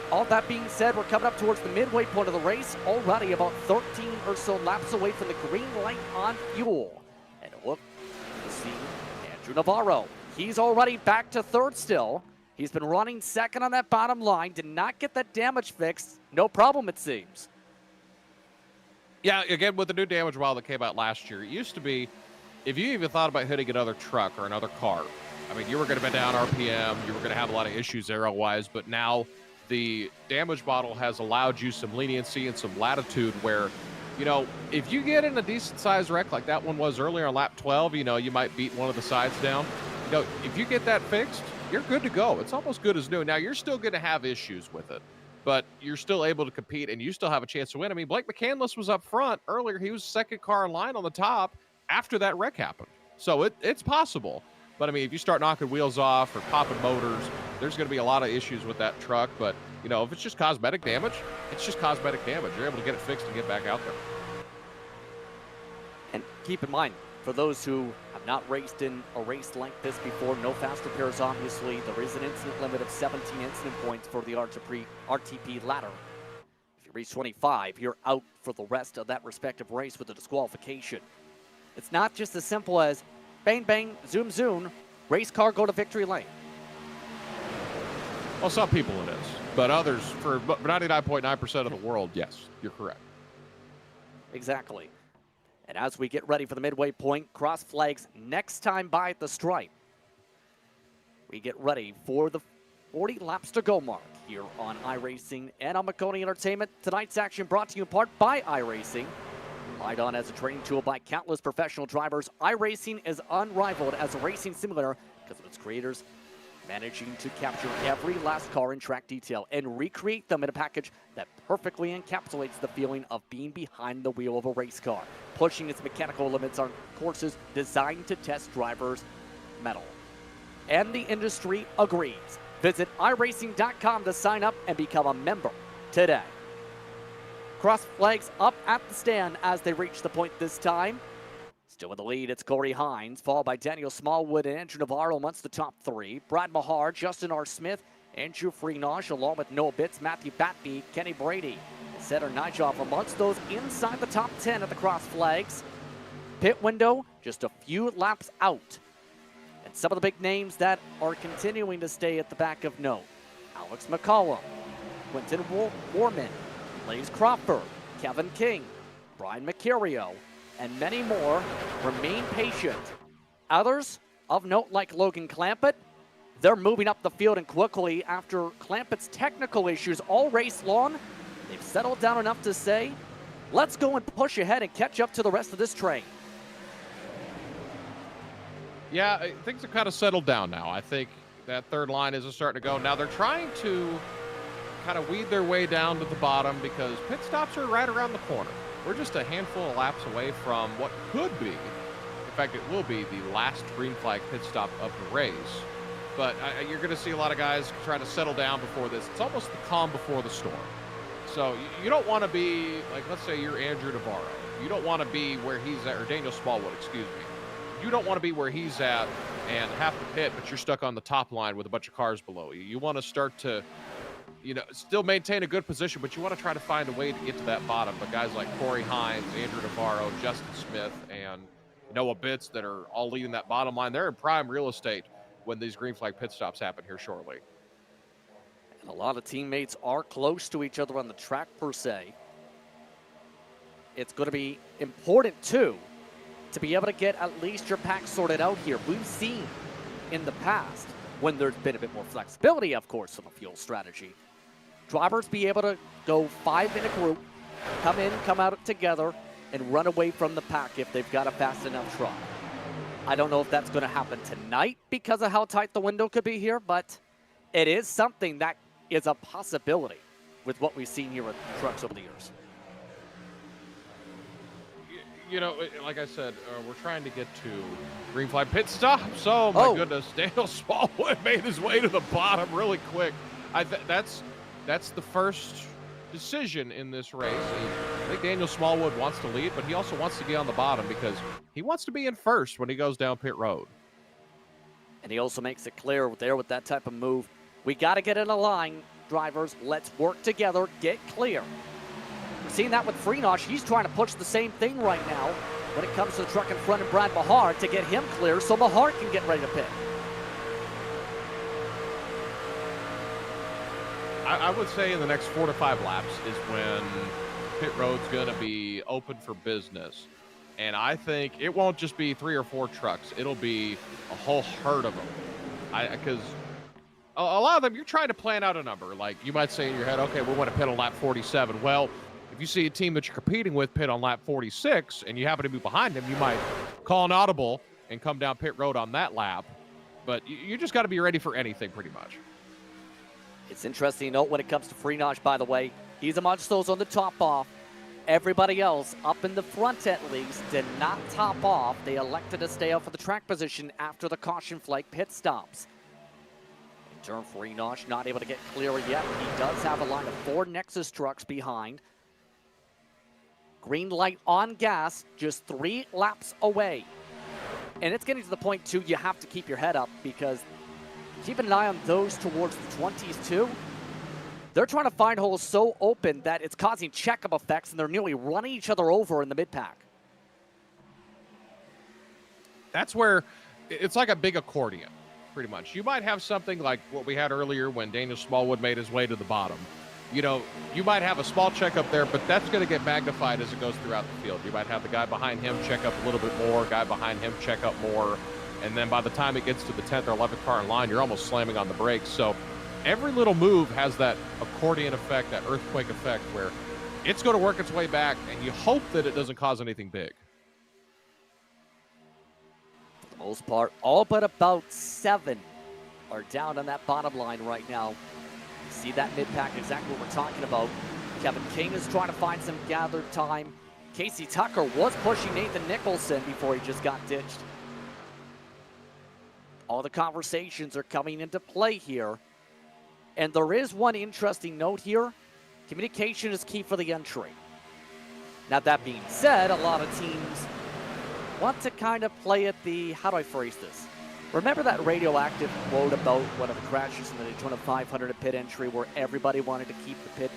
All that being said, we're coming up towards the midway point of the race, already about 13 or so laps away from the green light on fuel. And look to see Andrew Navarro. He's already back to third still. He's been running second on that bottom line, did not get that damage fixed. No problem, it seems. Yeah, again, with the new damage wall that came out last year, it used to be, if you even thought about hitting another truck or another car, I mean, you were going to be down RPM, you were going to have a lot of issues aero-wise, but now the damage bottle has allowed you some leniency and some latitude where, you know, if you get in a decent-sized wreck like that one was earlier on lap 12, you know, you might beat one of the sides down. You know, if you get that fixed, you're good to go. It's almost good as new. Now, you're still going to have issues with it, but you're still able to compete, and you still have a chance to win. I mean, Blake McCandless was up front earlier. He was second car in line on the top after that wreck happened. So it's possible. But, I mean, if you start knocking wheels off or popping motors, there's going to be a lot of issues with that truck. But, you know, if it's just cosmetic damage, it's just cosmetic damage. You're able to get it fixed and get back out there. And keep in mind, for those who have not raced in a race like this before, no fast repairs, obviously. There is an incident limit of 17 incident points for the RTP ladder. If you reach 25, you're out for the rest of that respective race with a disqualification. It's not just as simple as bang, bang, zoom, zoom, race car, go to victory lane. Well, some people it is, but others, for 99.9% of the world, yes, you're correct. Exactly. And as we get ready for the midway point, cross flags next time by the stripe. We get ready for the 40 laps to go mark here on iRacing and on Maconi Entertainment. Tonight's action brought to you in part by iRacing. Relied on as a training tool by countless professional drivers, iRacing is unrivaled as a racing simulator because of its creators managing to capture every last car in track detail and recreate them in a package that perfectly encapsulates the feeling of being behind the wheel of a race car, pushing its mechanical limits on courses designed to test drivers' mettle. And the industry agrees. Visit iRacing.com to sign up and become a member today. Cross flags up at the stand as they reach the point this time. Still in the lead, it's Corey Hines, followed by Daniel Smallwood and Andrew Navarro amongst the top three. Brad Mahar, Justin R. Smith, Andrew Freenosh, along with Noah Bitts, Matthew Batby, Kenny Brady, and Setter Nyjoff amongst those inside the top 10 at the cross flags. Pit window just a few laps out. And some of the big names that are continuing to stay at the back of note. Alex McCollum, Quentin Warman, Blaze Crawford, Kevin King, Brian Mercurio, and many more remain patient. Others of note like Logan Clampett. They're moving up the field and quickly after Clampett's technical issues all race long. They've settled down enough to say, let's go and push ahead and catch up to the rest of this train. Yeah, things have kind of settled down now. I think that third line is starting to go. Now they're trying to kind of weed their way down to the bottom because pit stops are right around the corner. We're just a handful of laps away from what could be, in fact, it will be the last green flag pit stop of the race. But you're going to see a lot of guys try to settle down before this. It's almost the calm before the storm. So you don't want to be, like, let's say you're Andrew Navarro. You don't want to be where he's at, or Daniel Smallwood, excuse me. You don't want to be where he's at and have to pit, but you're stuck on the top line with a bunch of cars below you. You want to start to, still maintain a good position, but you want to try to find a way to get to that bottom. But guys like Corey Hines, Andrew Navarro, Justin Smith, and Noah Bitts that are all leading that bottom line, they're in prime real estate when these green flag pit stops happen here shortly. And a lot of teammates are close to each other on the track per se. It's going to be important too to be able to get at least your pack sorted out here. We've seen in the past when there's been a bit more flexibility, of course, from a fuel strategy, drivers be able to go 5 in a group, come in, come out together, and run away from the pack if they've got a fast enough truck. I don't know if that's going to happen tonight because of how tight the window could be here, but it is something that is a possibility with what we've seen here with trucks over the years. Like I said, we're trying to get to green flag pit stops. Oh, my goodness. Daniel Smallwood made his way to the bottom really quick. That's the first decision in this race. I think Daniel Smallwood wants to lead, but he also wants to get on the bottom because he wants to be in first when he goes down pit road. And he also makes it clear there with that type of move, we got to get in a line, drivers. Let's work together, get clear. We're seeing that with Freenosh. He's trying to push the same thing right now when it comes to the truck in front of Brad Mahar to get him clear so Mahar can get ready to pit. I would say in the next 4 to 5 laps is when pit road's going to be open for business. And I think it won't just be 3 or 4 trucks. It'll be a whole herd of them. Because a lot of them, you're trying to plan out a number. Like, you might say in your head, okay, we want to pit on lap 47. Well, if you see a team that you're competing with pit on lap 46 and you happen to be behind them, you might call an audible and come down pit road on that lap. But you just got to be ready for anything pretty much. It's interesting to note when it comes to Freenosh, by the way, he's amongst those on the top off. Everybody else up in the front at least did not top off. They elected to stay out for the track position after the caution flag pit stops. In turn, Freenosh not able to get clear yet. He does have a line of 4 Nexus trucks behind. Green light on gas, just 3 laps away. And it's getting to the point, too, you have to keep your head up because keep an eye on those towards the 20s, too. They're trying to find holes so open that it's causing checkup effects, and they're nearly running each other over in the mid-pack. That's where it's like a big accordion, pretty much. You might have something like what we had earlier when Daniel Smallwood made his way to the bottom. You might have a small checkup there, but that's going to get magnified as it goes throughout the field. You might have the guy behind him check up a little bit more, guy behind him check up more. And then by the time it gets to the 10th or 11th car in line, you're almost slamming on the brakes. So every little move has that accordion effect, that earthquake effect, where it's going to work its way back, and you hope that it doesn't cause anything big. For the most part, all but about 7 are down on that bottom line right now. You see that mid-pack, exactly what we're talking about. Kevin King is trying to find some gathered time. Casey Tucker was pushing Nathan Nicholson before he just got ditched. All the conversations are coming into play here. And there is one interesting note here. Communication is key for the entry. Now, that being said, a lot of teams want to kind of play at the, how do I phrase this? Remember that radioactive quote about one of the crashes in the Daytona 500 at pit entry where everybody wanted to keep the pit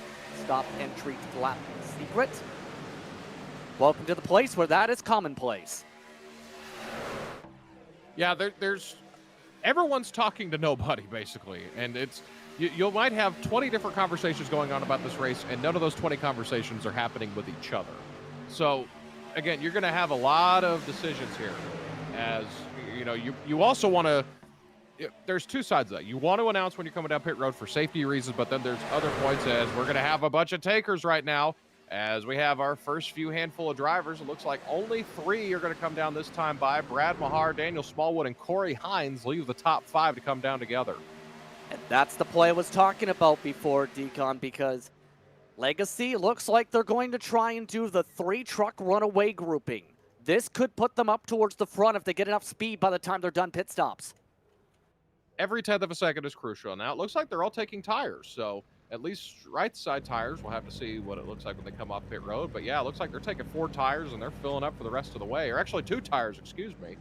stop entry flat secret? Welcome to the place where that is commonplace. Yeah, there's everyone's talking to nobody, basically. And you might have 20 different conversations going on about this race, and none of those 20 conversations are happening with each other. So, again, you're going to have a lot of decisions here as You know, you also want to. There's two sides of that. You want to announce when you're coming down pit road for safety reasons, but then there's other points as we're going to have a bunch of takers right now. As we have our first few handful of drivers, it looks like only 3 are going to come down this time by. Brad Mahar, Daniel Smallwood, and Corey Hines leave the top 5 to come down together. And that's the play I was talking about before, Decon, because Legacy looks like they're going to try and do the 3-truck runaway grouping. This could put them up towards the front if they get enough speed by the time they're done pit stops. Every 10th of a second is crucial. Now, it looks like they're all taking tires, so at least right side tires. We'll have to see what it looks like when they come off pit road. But yeah, it looks like they're taking 4 tires and they're filling up for the rest of the way. Or actually 2 tires, excuse me,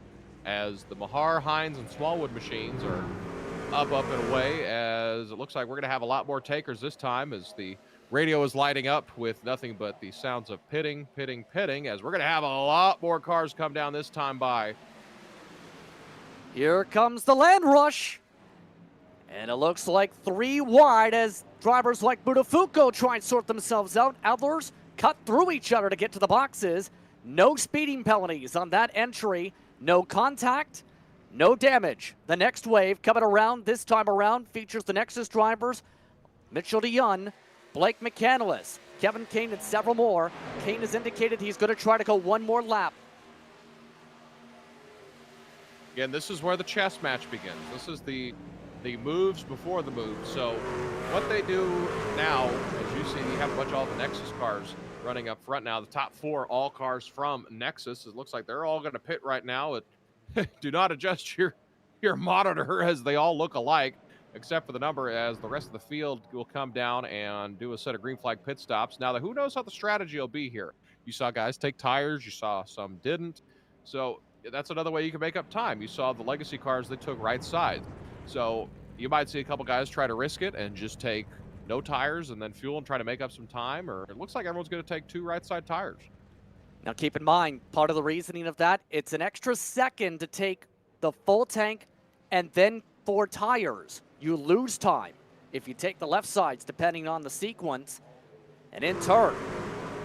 as the Mahar, Hines, and Smallwood machines are up and away, as it looks like we're going to have a lot more takers this time as the radio is lighting up with nothing but the sounds of pitting, as we're going to have a lot more cars come down this time by. Here comes the land rush. And it looks like 3 wide as drivers like Budafuco try and sort themselves out. Others cut through each other to get to the boxes. No speeding penalties on that entry. No contact, no damage. The next wave coming around this time around features the Nexus drivers, Mitchell DeYoung, Blake McCandless, Kevin Kane, and several more. Kane has indicated he's going to try to go one more lap. Again, this is where the chess match begins. This is the moves before the moves. So what they do now, as you see, you have a bunch of all the Nexus cars running up front now. The top 4, all cars from Nexus. It looks like they're all going to pit right now. Do not adjust your monitor as they all look alike, except for the number, as the rest of the field will come down and do a set of green flag pit stops. Now, who knows how the strategy will be here. You saw guys take tires. You saw some didn't. So that's another way you can make up time. You saw the Legacy cars that took right sides. So you might see a couple guys try to risk it and just take no tires and then fuel and try to make up some time, or it looks like everyone's going to take 2 right side tires. Now keep in mind, part of the reasoning of that, it's an extra second to take the full tank and then 4 tires. You lose time if you take the left sides, depending on the sequence. And in turn,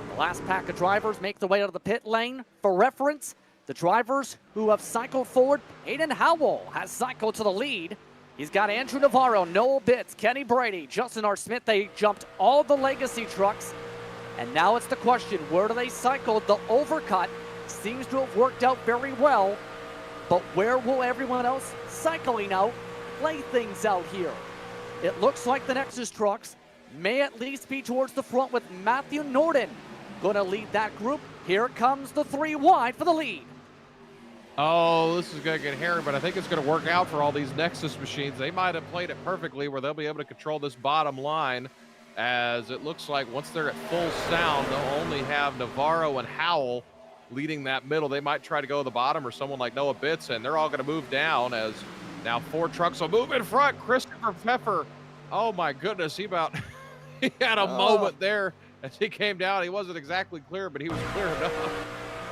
the last pack of drivers make their way out of the pit lane. For reference, the drivers who have cycled forward, Aiden Howell has cycled to the lead. He's got Andrew Navarro, Noel Bitts, Kenny Brady, Justin R. Smith. They jumped all the Legacy trucks. And now it's the question, where do they cycle? The overcut seems to have worked out very well. But where will everyone else cycling out play things out here? It looks like the Nexus trucks may at least be towards the front with Matthew Norton going to lead that group. Here comes the 3 wide for the lead. Oh, this is going to get hairy, but I think it's going to work out for all these Nexus machines. They might have played it perfectly where they'll be able to control this bottom line, as it looks like once they're at full sound, they'll only have Navarro and Howell leading that middle. They might try to go to the bottom, or someone like Noah Bitts, and they're all going to move down as now 4 trucks will move in front. Christopher Pfeffer, oh my goodness, he had a moment there as he came down. He wasn't exactly clear, but he was clear enough.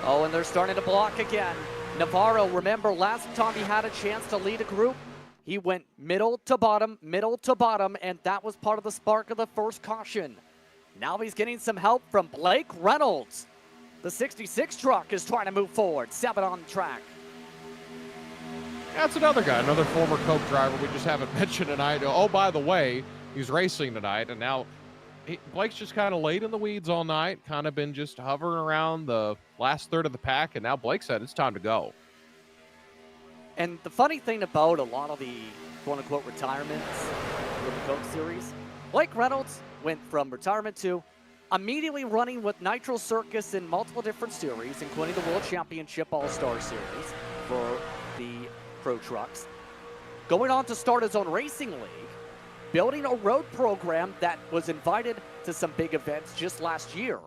Oh, and they're starting to block again. Navarro, remember last time he had a chance to lead a group, he went middle to bottom, and that was part of the spark of the first caution. Now he's getting some help from Blake Reynolds. The 66 truck is trying to move forward, 7 on track. That's another guy, another former Coke driver we just haven't mentioned tonight. Oh, by the way, he's racing tonight, and now Blake's just kind of laid in the weeds all night, kind of been just hovering around the last third of the pack, and now Blake said it's time to go. And the funny thing about a lot of the quote-unquote retirements with the Coke Series, Blake Reynolds went from retirement to immediately running with Nitro Circus in multiple different series, including the World Championship All-Star Series for the Pro Trucks, going on to start his own racing league, building a road program that was invited to some big events just last year,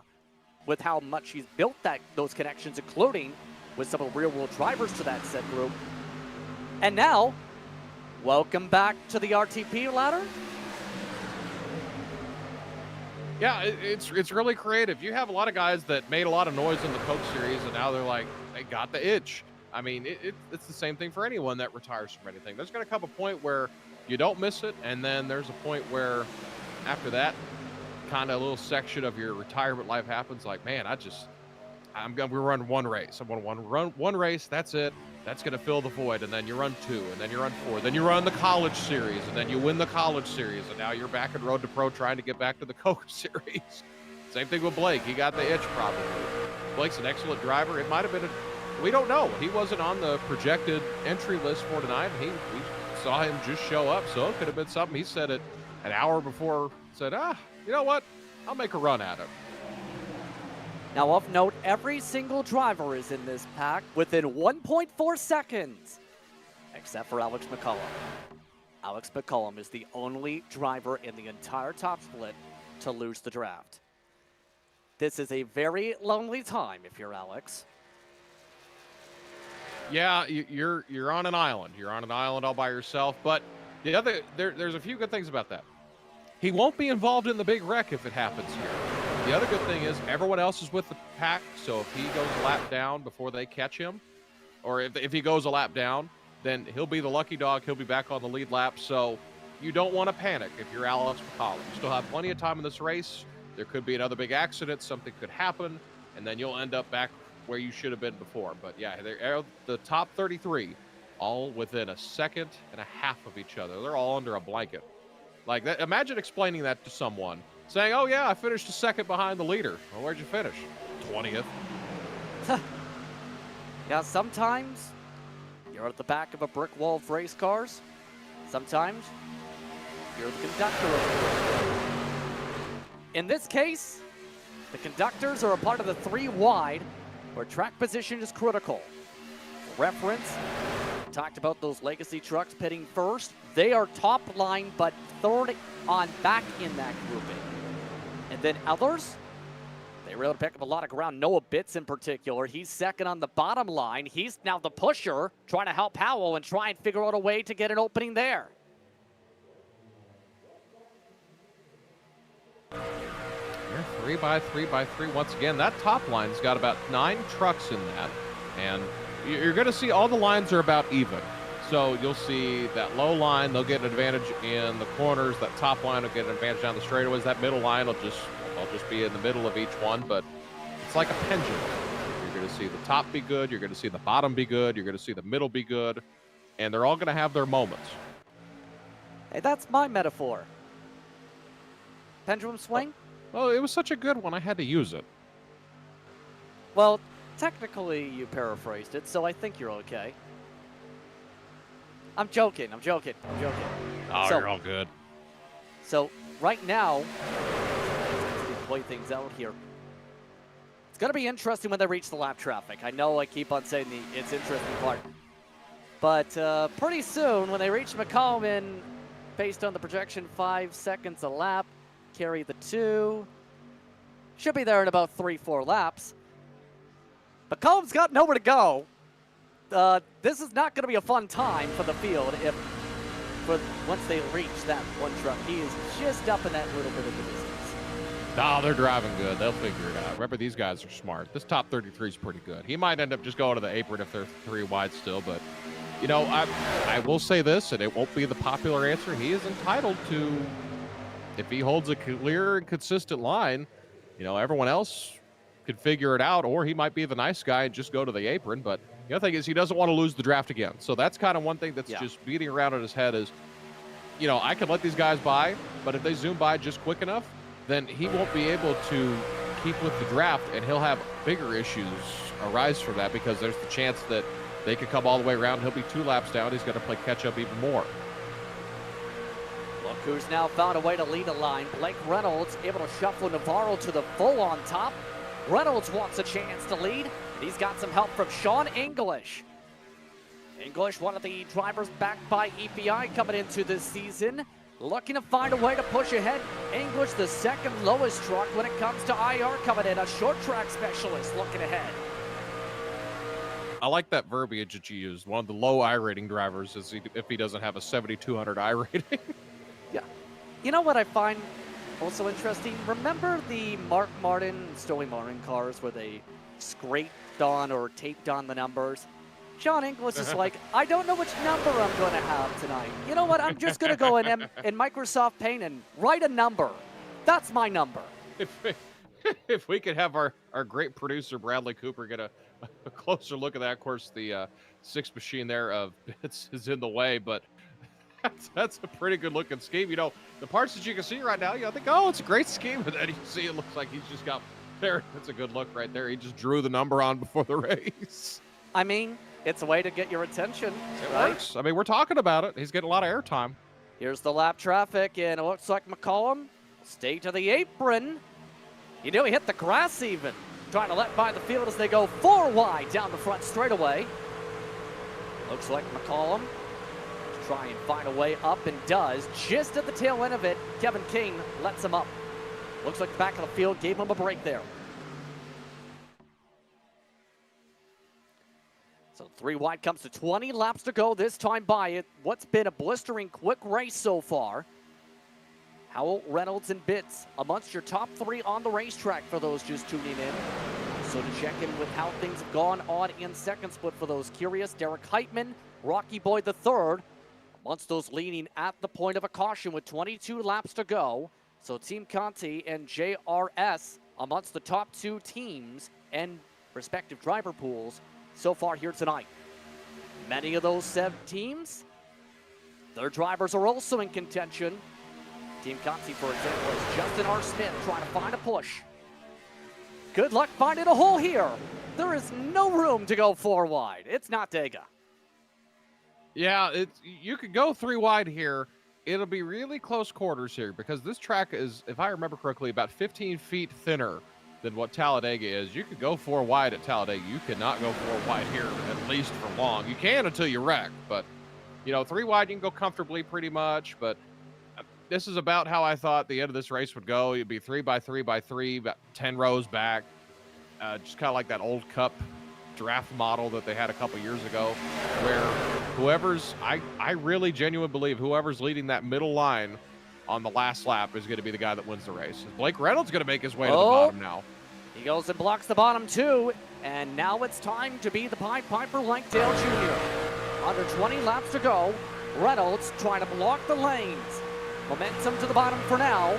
with how much he's built those connections, including with some of the real-world drivers to that said group. And now, welcome back to the RTP ladder. Yeah, it's really creative. You have a lot of guys that made a lot of noise in the Coke Series, and now they're like, they got the itch. I mean, it's the same thing for anyone that retires from anything. There's going to come a point where you don't miss it, and then there's a point where after that kind of little section of your retirement life happens, like, man, I'm going to run one race. I'm going to run one race, that's it. That's going to fill the void, and then you run 2, and then you run 4, then you run the college series, and then you win the college series, and now you're back in Road to Pro trying to get back to the Coach series. Same thing with Blake. He got the itch probably. Blake's an excellent driver. It might have been we don't know. He wasn't on the projected entry list for tonight. We saw him just show up, so it could have been something. He said it an hour before, said, you know what? I'll make a run at it. Now, of note, every single driver is in this pack within 1.4 seconds, except for Alex McCollum. Alex McCollum is the only driver in the entire top split to lose the draft. This is a very lonely time if you're Alex. Yeah, you're on an island. You're on an island all by yourself. But there's a few good things about that. He won't be involved in the big wreck if it happens here. The other good thing is everyone else is with the pack, so if he goes a lap down before they catch him, or if he goes a lap down, then he'll be the lucky dog. He'll be back on the lead lap, so you don't want to panic if you're Alex McCollum. You still have plenty of time in this race. There could be another big accident. Something could happen, and then you'll end up back where you should have been before. But, yeah, they're the top 33 all within a second and a half of each other. They're all under a blanket. Like that. Imagine explaining that to someone. Saying, oh, yeah, I finished a second behind the leader. Well, where'd you finish? 20th. Yeah, sometimes you're at the back of a brick wall of race cars. Sometimes you're the conductor of the race. In this case, the conductors are a part of the 3 wide, where track position is critical. For reference, we talked about those legacy trucks pitting first. They are top line, but third on back in that grouping. And then others, they were able to pick up a lot of ground. Noah Bitts in particular, he's second on the bottom line. He's now the pusher, trying to help Powell and try and figure out a way to get an opening there. You're 3 by 3 by 3 once again. That top line's got about 9 trucks in that, and you're going to see all the lines are about even. So you'll see that low line, they'll get an advantage in the corners. That top line will get an advantage down the straightaways. That middle line will just be in the middle of each one, but it's like a pendulum. You're going to see the top be good. You're going to see the bottom be good. You're going to see the middle be good, and they're all going to have their moments. Hey, that's my metaphor. Pendulum swing? Well, it was such a good one, I had to use it. Well, technically you paraphrased it, so I think you're okay. I'm joking. Oh, So, you're all good. So right now, to play things out here, it's going to be interesting when they reach the lap traffic. I know I keep on saying it's interesting part. But pretty soon, when they reach McCollum in, based on the projection, 5 seconds a lap, carry the 2. Should be there in about 3-4 laps. McCollum's got nowhere to go. This is not going to be a fun time for the field once they reach that one truck. He is just up in that little bit of the distance. No, they're driving good. They'll figure it out. Remember, these guys are smart. This top 33 is pretty good. He might end up just going to the apron if they're 3 wide still, but, you know, I will say this, and it won't be the popular answer. He is entitled to, if he holds a clear and consistent line, you know, everyone else could figure it out, or he might be the nice guy and just go to the apron. But the other thing is he doesn't want to lose the draft again. So that's kind of one thing that's just beating around in his head is, you know, I can let these guys by, but if they zoom by just quick enough, then he won't be able to keep with the draft, and he'll have bigger issues arise from that because there's the chance that they could come all the way around. He'll be 2 laps down. He's going to play catch up even more. Look who's now found a way to lead a line. Blake Reynolds able to shuffle Navarro to the full on top. Reynolds wants a chance to lead. He's got some help from Sean English. English, one of the drivers backed by EPI coming into this season, looking to find a way to push ahead. English, the second lowest truck when it comes to IR coming in, a short track specialist looking ahead. I like that verbiage that you used. One of the low I rating drivers is if he doesn't have a 7,200 I rating. Yeah. You know what I find also interesting? Remember the Mark Martin, Stoli Martin cars where they scraped on or taped on the numbers? Sean English is like, I don't know which number I'm going to have tonight. You know what? I'm just going to go in Microsoft Paint and write a number. That's my number. If we could have our great producer Bradley Cooper get a closer look at that. Of course, the 6 machine there of bits is in the way, but that's a pretty good looking scheme. You know, the parts that you can see right now, you think, oh, it's a great scheme. And then you see it looks like he's just got there. That's a good look right there. He just drew the number on before the race. I mean, it's a way to get your attention. It right? works. I mean, we're talking about it. He's getting a lot of airtime. Here's the lap traffic, and it looks like McCollum stay to the apron. He nearly hit the grass even. Trying to let by the field as they go 4 wide down the front straightaway. Looks like McCollum try and find a way up, and does. Just at the tail end of it, Kevin King lets him up. Looks like the back of the field gave him a break there. So 3 wide comes to 20 laps to go this time by it. What's been a blistering quick race so far. Howell, Reynolds, and Bitts amongst your top 3 on the racetrack for those just tuning in. So to check in with how things have gone on in second split for those curious, Derek Heitman, Rocky Boy III, amongst those leading at the point of a caution with 22 laps to go. So Team Conti and JRS amongst the top 2 teams and respective driver pools so far here tonight. Many of those 7 teams, their drivers are also in contention. Team Conti, for example, is Justin R. Smith trying to find a push. Good luck finding a hole here. There is no room to go 4 wide. It's not Dega. Yeah, you could go 3 wide here. It'll be really close quarters here because this track is, if I remember correctly, about 15 feet thinner than what Talladega is. You could go 4 wide at Talladega. You cannot go 4 wide here, at least for long. You can until you wreck, but, you know, 3 wide, you can go comfortably pretty much, but this is about how I thought the end of this race would go. It'd be 3 by 3 by 3, about 10 rows back. Just kind of like that old Cup draft model that they had a couple years ago, where whoever's, I really genuinely believe whoever's leading that middle line on the last lap is going to be the guy that wins the race. Blake Reynolds going to make his way to the bottom now. He goes and blocks the bottom 2, and now it's time to be the Pied Piper like Dale Jr. Under 20 laps to go. Reynolds trying to block the lanes. Momentum to the bottom for now.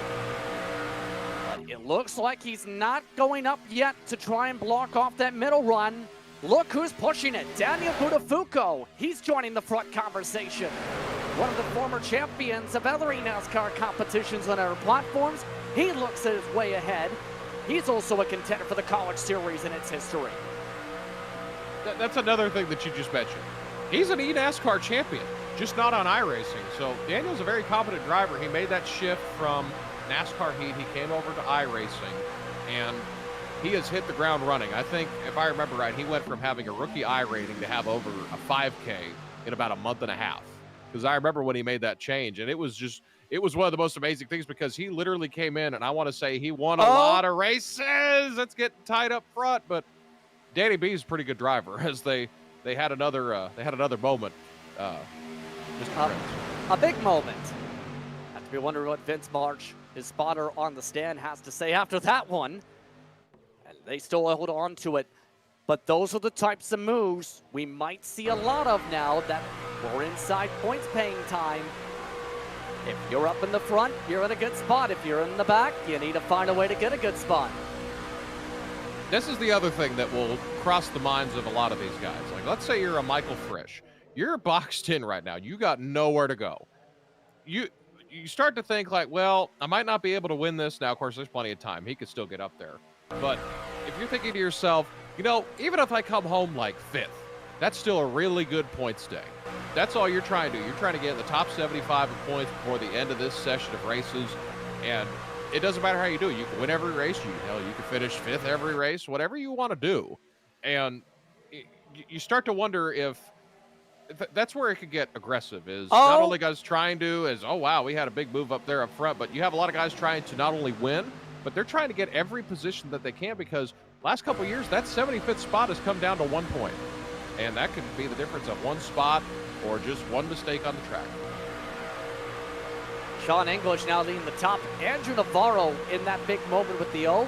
But it looks like he's not going up yet to try and block off that middle run. Look who's pushing it. Daniel Buttafuoco. He's joining the front conversation. One of the former champions of other eNASCAR competitions on our platforms. He looks at his way ahead. He's also a contender for the College Series in its history. That's another thing that you just mentioned. He's an eNASCAR champion, just not on iRacing. So Daniel's a very competent driver. He made that shift from NASCAR heat. He came over to iRacing, and he has hit the ground running. I think, if I remember right, he went from having a rookie I rating to have over a 5K in about a month and a half. Because I remember when he made that change, and it was one of the most amazing things because he literally came in, and I want to say he won a lot of races. Let's get tied up front, but Danny B is a pretty good driver as they had another moment. A big moment. Have to be wondering what Vince March, his spotter on the stand, has to say after that one. And they still hold on to it. But those are the types of moves we might see a lot of now that we're inside points paying time. If you're up in the front, you're in a good spot. If you're in the back, you need to find a way to get a good spot. This is the other thing that will cross the minds of a lot of these guys. Like, let's say you're a Michael Frisch. You're boxed in right now. You got nowhere to go. You start to think like, well, I might not be able to win this. Now, of course, there's plenty of time. He could still get up there. But if you're thinking to yourself, you know, even if I come home like 5th, that's still a really good points day. That's all you're trying to do. You're trying to get in the top 75 of points before the end of this session of races. And it doesn't matter how you do it. You can win every race. You can finish 5th every race, whatever you want to do. And you start to wonder if that's where it could get aggressive is not only guys trying to oh, wow, we had a big move up there up front, but you have a lot of guys trying to not only win, but they're trying to get every position that they can because last couple of years, that 75th spot has come down to 1 point. And that could be the difference of 1 spot or just 1 mistake on the track. Sean English now leading the top. Andrew Navarro in that big moment with the O.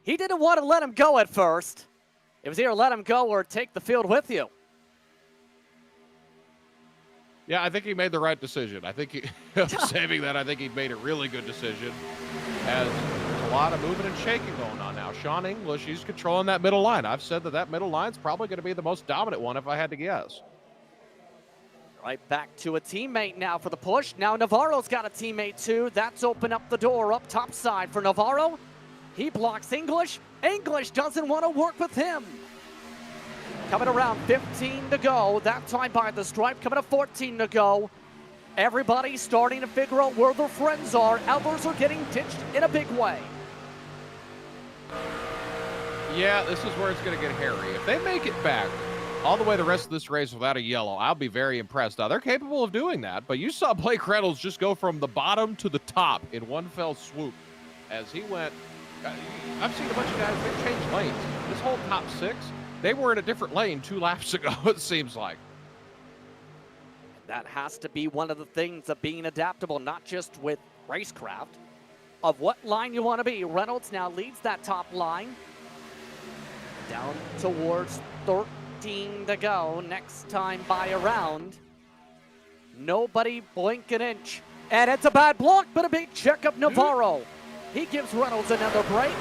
He didn't want to let him go at first. It was either let him go or take the field with you. Yeah, I think he made the right decision. I think he, saving that, I think he made a really good decision. As there's a lot of moving and shaking going on now. Sean English, he's controlling that middle line. I've said that middle line's probably going to be the most dominant one if I had to guess. Right back to a teammate now for the push. Now Navarro's got a teammate too. That's opened up the door up top side for Navarro. He blocks English. English doesn't want to work with him. Coming around, 15 to go. That time by the stripe. Coming to 14 to go. Everybody starting to figure out where their friends are. Others are getting ditched in a big way. Yeah, this is where it's going to get hairy. If they make it back all the way the rest of this race without a yellow, I'll be very impressed. Now, they're capable of doing that, but you saw Blake Reynolds just go from the bottom to the top in one fell swoop as he went. I've seen a bunch of guys, they changed lanes. This whole top six, they were in a different lane 2 laps ago, it seems like. That has to be one of the things of being adaptable, not just with racecraft, of what line you want to be. Reynolds now leads that top line. Down towards 13 to go. Next time by around. Nobody blink an inch. And it's a bad block, but a big check of Navarro. He gives Reynolds another break.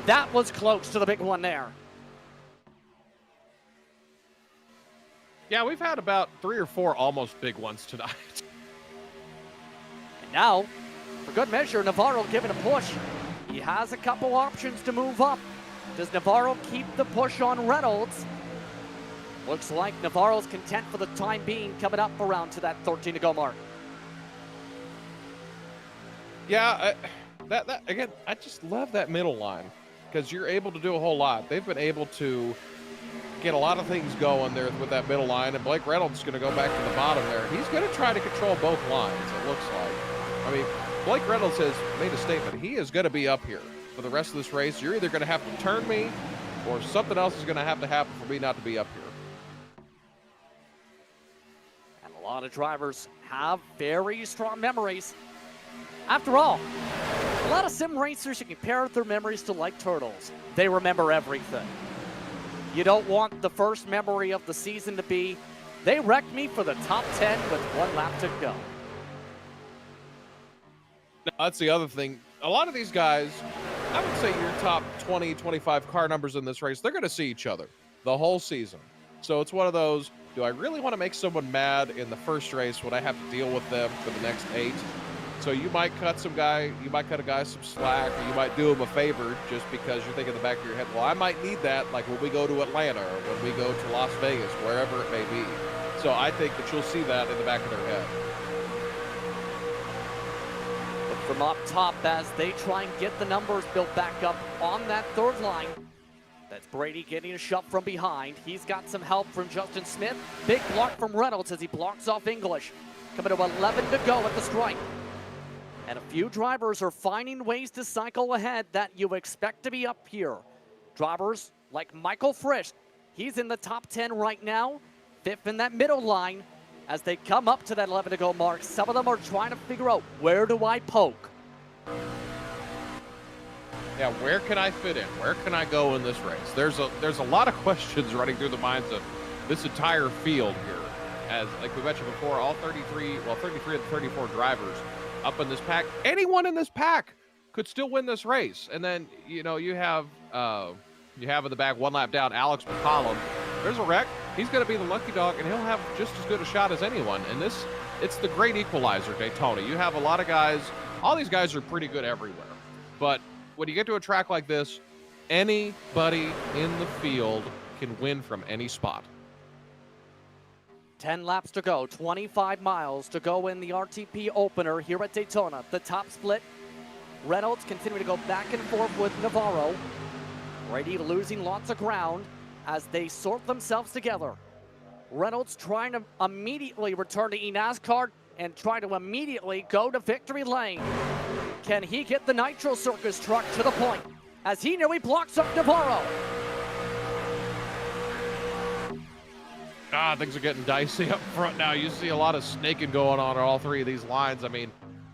That was close to the big one there. Yeah, we've had about 3 or 4 almost big ones tonight. And now, for good measure, Navarro giving a push. He has a couple options to move up. Does Navarro keep the push on Reynolds? Looks like Navarro's content for the time being, coming up around to that 13 to go mark. Yeah, that again, I just love that middle line because you're able to do a whole lot. They've been able to get a lot of things going there with that middle line, and Blake Reynolds is going to go back to the bottom there. He's going to try to control both lines, it looks like. I mean, Blake Reynolds has made a statement. He is going to be up here for the rest of this race. You're either going to have to turn me or something else is going to happen for me not to be up here. And a lot of drivers have very strong memories. After all, a lot of sim racers, you compare their memories to like turtles. They remember everything. You don't want the first memory of the season to be, they wrecked me for the top 10 with 1 lap to go. Now, that's the other thing. A lot of these guys, I would say your top 20, 25 car numbers in this race, they're going to see each other the whole season. So it's one of those, do I really want to make someone mad in the first race when I have to deal with them for the next 8? So you might cut a guy some slack, or you might do him a favor just because you're thinking in the back of your head, well, I might need that like when we go to Atlanta or when we go to Las Vegas, wherever it may be. So I think that you'll see that in the back of their head. Look from up top as they try and get the numbers built back up on that third line. That's Brady getting a shove from behind. He's got some help from Justin Smith. Big block from Reynolds as he blocks off English. Coming to 11 to go at the stripe. And a few drivers are finding ways to cycle ahead that you expect to be up here. Drivers like Michael Frisch, he's in the top 10 right now, 5th in that middle line. As they come up to that 11 to go mark, some of them are trying to figure out, where do I poke? Yeah, where can I fit in? Where can I go in this race? There's a lot of questions running through the minds of this entire field here. As like we mentioned before, all 33 of the 34 drivers up in this pack. Anyone in this pack could still win this race. And then, you have in the back 1 lap down Alex McCollum. There's a wreck. He's going to be the lucky dog, and he'll have just as good a shot as anyone. And it's the great equalizer, Daytona. You have a lot of guys. All these guys are pretty good everywhere. But when you get to a track like this, anybody in the field can win from any spot. 10 laps to go, 25 miles to go in the RTP opener here at Daytona. The top split, Reynolds continuing to go back and forth with Navarro. Brady losing lots of ground as they sort themselves together. Reynolds trying to immediately return to eNASCAR and try to immediately go to victory lane. Can he get the Nitro Circus truck to the point as he nearly blocks up Navarro? Things are getting dicey up front now. You see a lot of snaking going on all 3 of these lines. I mean,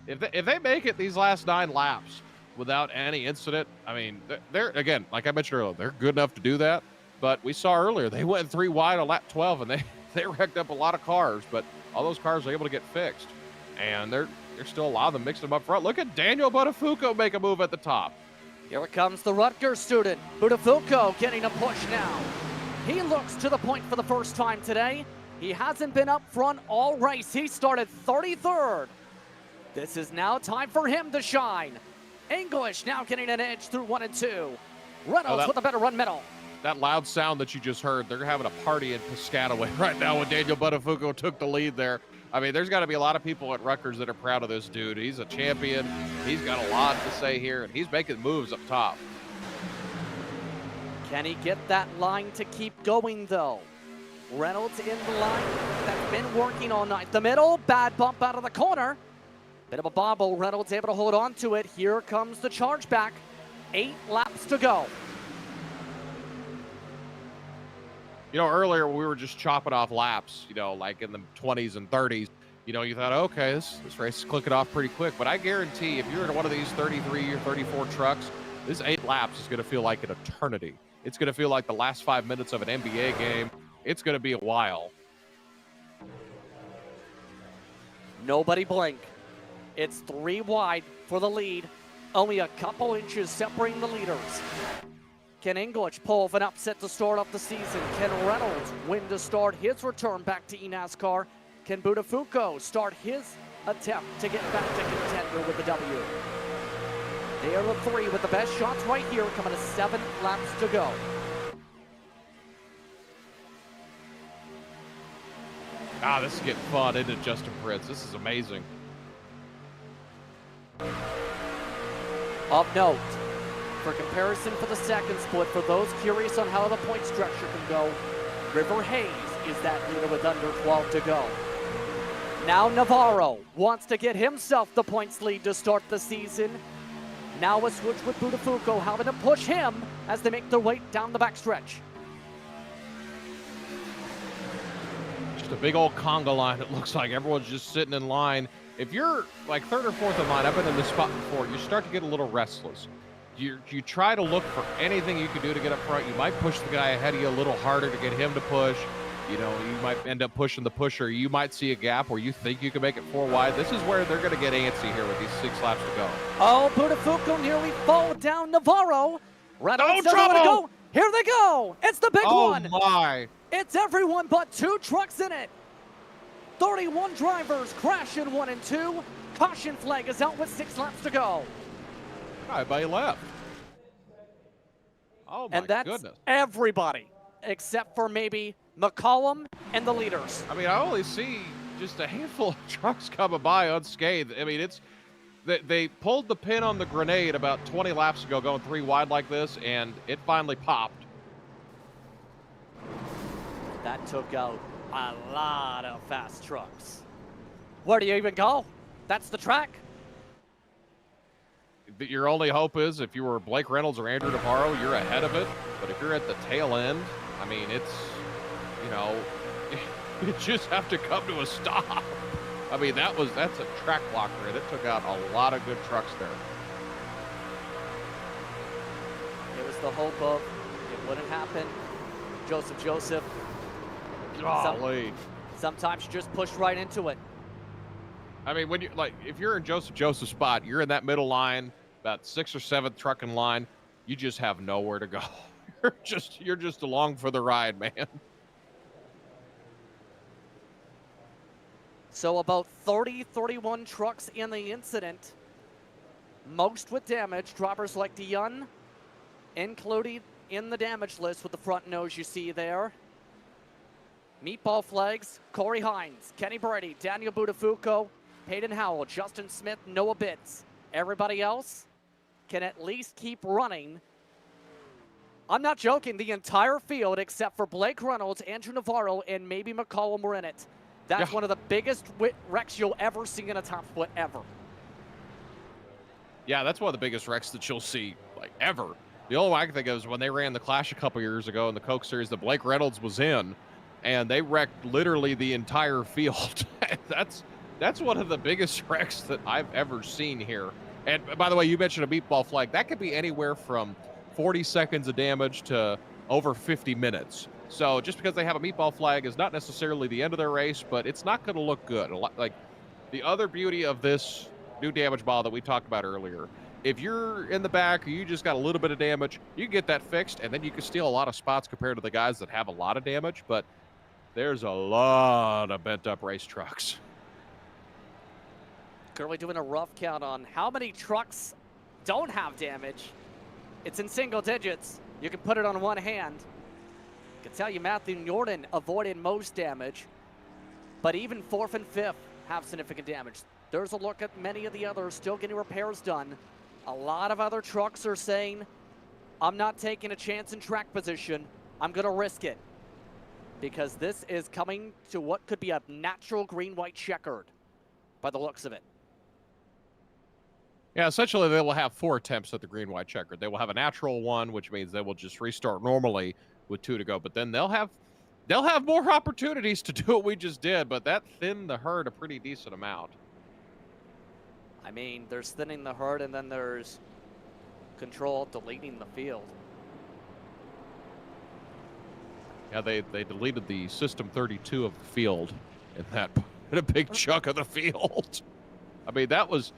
if they make it these last 9 laps without any incident, I mean, they're again, like I mentioned earlier, they're good enough to do that. But we saw earlier, they went 3 wide on lap 12, and they wrecked up a lot of cars, but all those cars were able to get fixed. And there's still a lot of them mixing them up front. Look at Daniel Buttafuoco make a move at the top. Here comes the Rutgers student, Buttafuoco, getting a push now. He looks to the point for the first time today. He hasn't been up front all race. He started 33rd. This is now time for him to shine. English now getting an edge through 1 and 2. Reynolds with a better run middle. That loud sound that you just heard, they're having a party in Piscataway right now when Daniel Buttafuoco took the lead there. I mean, there's got to be a lot of people at Rutgers that are proud of this dude. He's a champion. He's got a lot to say here, and he's making moves up top. Can he get that line to keep going, though? Reynolds in the line that's been working all night. The middle, bad bump out of the corner. Bit of a bobble. Reynolds able to hold on to it. Here comes the charge back. 8 laps to go. You know, earlier we were just chopping off laps, you know, like in the 20s and 30s. You know, you thought, okay, this race is clicking off pretty quick. But I guarantee if you're in one of these 33 or 34 trucks, this 8 laps is going to feel like an eternity. It's going to feel like the last 5 minutes of an NBA game. It's going to be a while. Nobody blink. It's 3 wide for the lead. Only a couple inches separating the leaders. Can English pull off an upset to start off the season? Can Reynolds win to start his return back to eNASCAR? Can Buttafuoco start his attempt to get back to contender with the W? They are the 3 with the best shots right here, coming to 7 laps to go. Ah, this is getting fun, isn't it, Justin Prince? This is amazing. Of note, for comparison for the second split, for those curious on how the point structure can go, River Hayes is that leader with under 12 to go. Now Navarro wants to get himself the points lead to start the season. Now a switch with Buttafuoco, having to push him as they make their way down the backstretch. Just a big old conga line. It looks like everyone's just sitting in line. If you're like 3rd or 4th in line, I've been in this spot before, you start to get a little restless. You try to look for anything you can do to get up front. You might push the guy ahead of you a little harder to get him to push. You know, you might end up pushing the pusher. You might see a gap where you think you can make it 4 wide. This is where they're going to get antsy here with these 6 laps to go. Oh, Buttafuoco nearly fall down Navarro. Reynolds Oh, trouble! to go. Here they go. It's the big one. Oh, my. It's everyone but 2 trucks in it. 31 drivers crash in 1 and 2. Caution flag is out with 6 laps to go. Everybody left. Oh, my And that's goodness. everybody except for maybe McCollum and the leaders. I mean, I only see just a handful of trucks coming by unscathed. I mean, it's they pulled the pin on the grenade about 20 laps ago going 3 wide like this, and it finally popped. That took out a lot of fast trucks. Where do you even go? That's the track. Your only hope is if you were Blake Reynolds or Andrew Navarro, you're ahead of it. But if you're at the tail end, I mean, it's, you know, you just have to come to a stop. I mean, that's a track blocker, and it took out a lot of good trucks there. It was the hope of it wouldn't happen. Joseph. Golly. Sometimes you just push right into it. I mean, when you like, if you're in Joseph's spot, you're in that middle line, about 6th or 7th truck in line. You just have nowhere to go. You're just along for the ride, man. So about 31 trucks in the incident, most with damage. Drivers like Dion included in the damage list with the front nose you see there. Meatball flags, Corey Hines, Kenny Brady, Daniel Buttafuoco, Hayden Howell, Justin Smith, Noah Bitts. Everybody else can at least keep running. I'm not joking, the entire field except for Blake Reynolds, Andrew Navarro, and maybe McCollum were in it. That's one of the biggest wrecks you'll ever see in a top split ever. Yeah, that's one of the biggest wrecks that you'll see, like, ever. The only one I can think of is when they ran the Clash a couple years ago in the Coke Series that Blake Reynolds was in, and they wrecked literally the entire field. That's one of the biggest wrecks that I've ever seen here. And by the way, you mentioned a meatball flag. That could be anywhere from 40 seconds of damage to over 50 minutes. So just because they have a meatball flag is not necessarily the end of their race, but it's not going to look good. Like the other beauty of this new damage ball that we talked about earlier, if you're in the back or you just got a little bit of damage, you can get that fixed, and then you can steal a lot of spots compared to the guys that have a lot of damage. But there's a lot of bent up race trucks. Currently doing a rough count on how many trucks don't have damage. It's in single digits. You can put it on one hand. I can tell you Matthew Jordan avoided most damage, but even 4th and 5th have significant damage. There's a look at many of the others still getting repairs done. A lot of other trucks are saying, I'm not taking a chance in track position. I'm going to risk it. Because this is coming to what could be a natural green-white checkered by the looks of it. Yeah, essentially they will have 4 attempts at the green-white checkered. They will have a natural one, which means they will just restart normally with 2 to go. But then they'll have more opportunities to do what we just did, but that thinned the herd a pretty decent amount. I mean, there's thinning the herd, and then there's control deleting the field. Yeah, they deleted the System 32 of the field in a big chunk of the field. I mean, that was...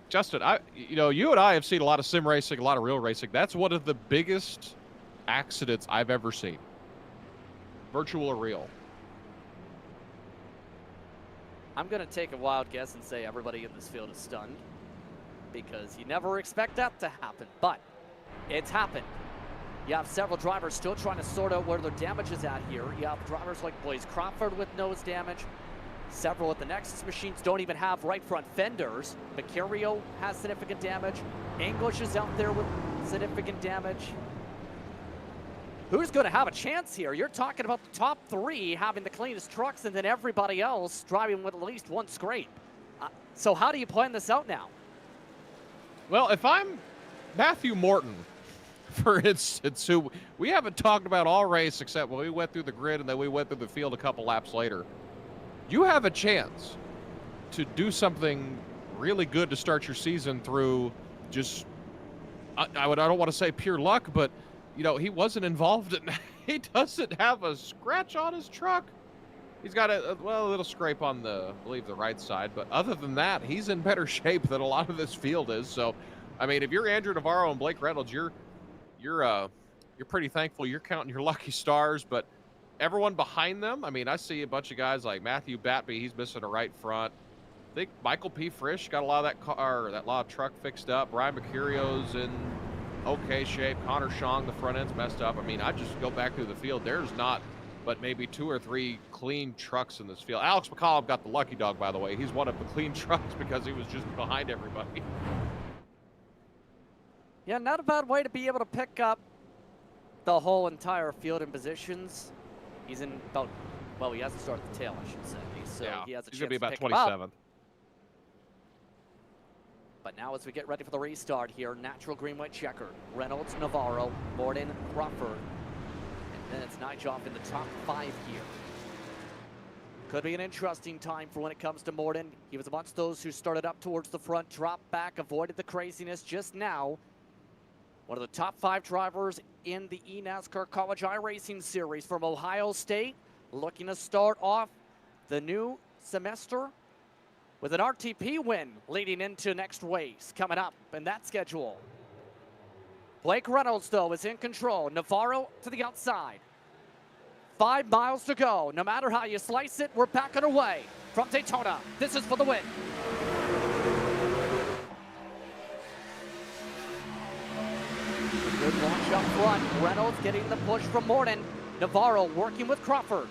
Justin, you and I have seen a lot of sim racing, a lot of real racing. That's one of the biggest accidents I've ever seen. Virtual or real. I'm going to take a wild guess and say everybody in this field is stunned, because you never expect that to happen, but it's happened. You have several drivers still trying to sort out where their damage is at here. You have drivers like Blaze Crawford with nose damage. Several of the Nexus machines don't even have right front fenders. Mercurio has significant damage. English is out there with significant damage. Who's going to have a chance here? You're talking about the top 3 having the cleanest trucks, and then everybody else driving with at least 1 scrape. So how do you plan this out now? Well, if I'm Matthew Morton, for instance, who we haven't talked about all race except when we went through the grid and then we went through the field a couple laps later, you have a chance to do something really good to start your season through just, I don't want to say pure luck, but, he wasn't involved in, he doesn't have a scratch on his truck. He's got a little scrape on the right side, but other than that, he's in better shape than a lot of this field is. So, I mean, if you're Andrew Navarro and Blake Reynolds, you're pretty thankful. You're counting your lucky stars, but everyone behind them, I mean, I see a bunch of guys like Matthew Batby, he's missing a right front. I think Michael P. Frisch got a lot of that truck fixed up. Brian Mercurio's in okay shape. Connor Shong, the front end's messed up. I mean, I just go back through the field. There's not but maybe 2 or 3 clean trucks in this field. Alex McCollum got the lucky dog, by the way. He's one of the clean trucks because he was just behind everybody. Yeah, not a bad way to be able to pick up the whole entire field in positions. He's in about, well, he has to start at the tail, I should say. So yeah, he has a he's chance going to be about to pick him up. 27th. But now as we get ready for the restart here, natural green-white checker. Reynolds, Navarro, Morton, Crawford. And then it's Nyjoff in the top 5 here. Could be an interesting time for when it comes to Morton. He was amongst those who started up towards the front, dropped back, avoided the craziness just now. One of the top 5 drivers in the eNASCAR College iRacing Series from Ohio State, looking to start off the new semester with an RTP win leading into next race coming up in that schedule. Blake Reynolds, though, is in control. Navarro to the outside. 5 miles to go. No matter how you slice it, we're backing away from Daytona. This is for the win. Good launch up front. Reynolds getting the push from Morton. Navarro working with Crawford.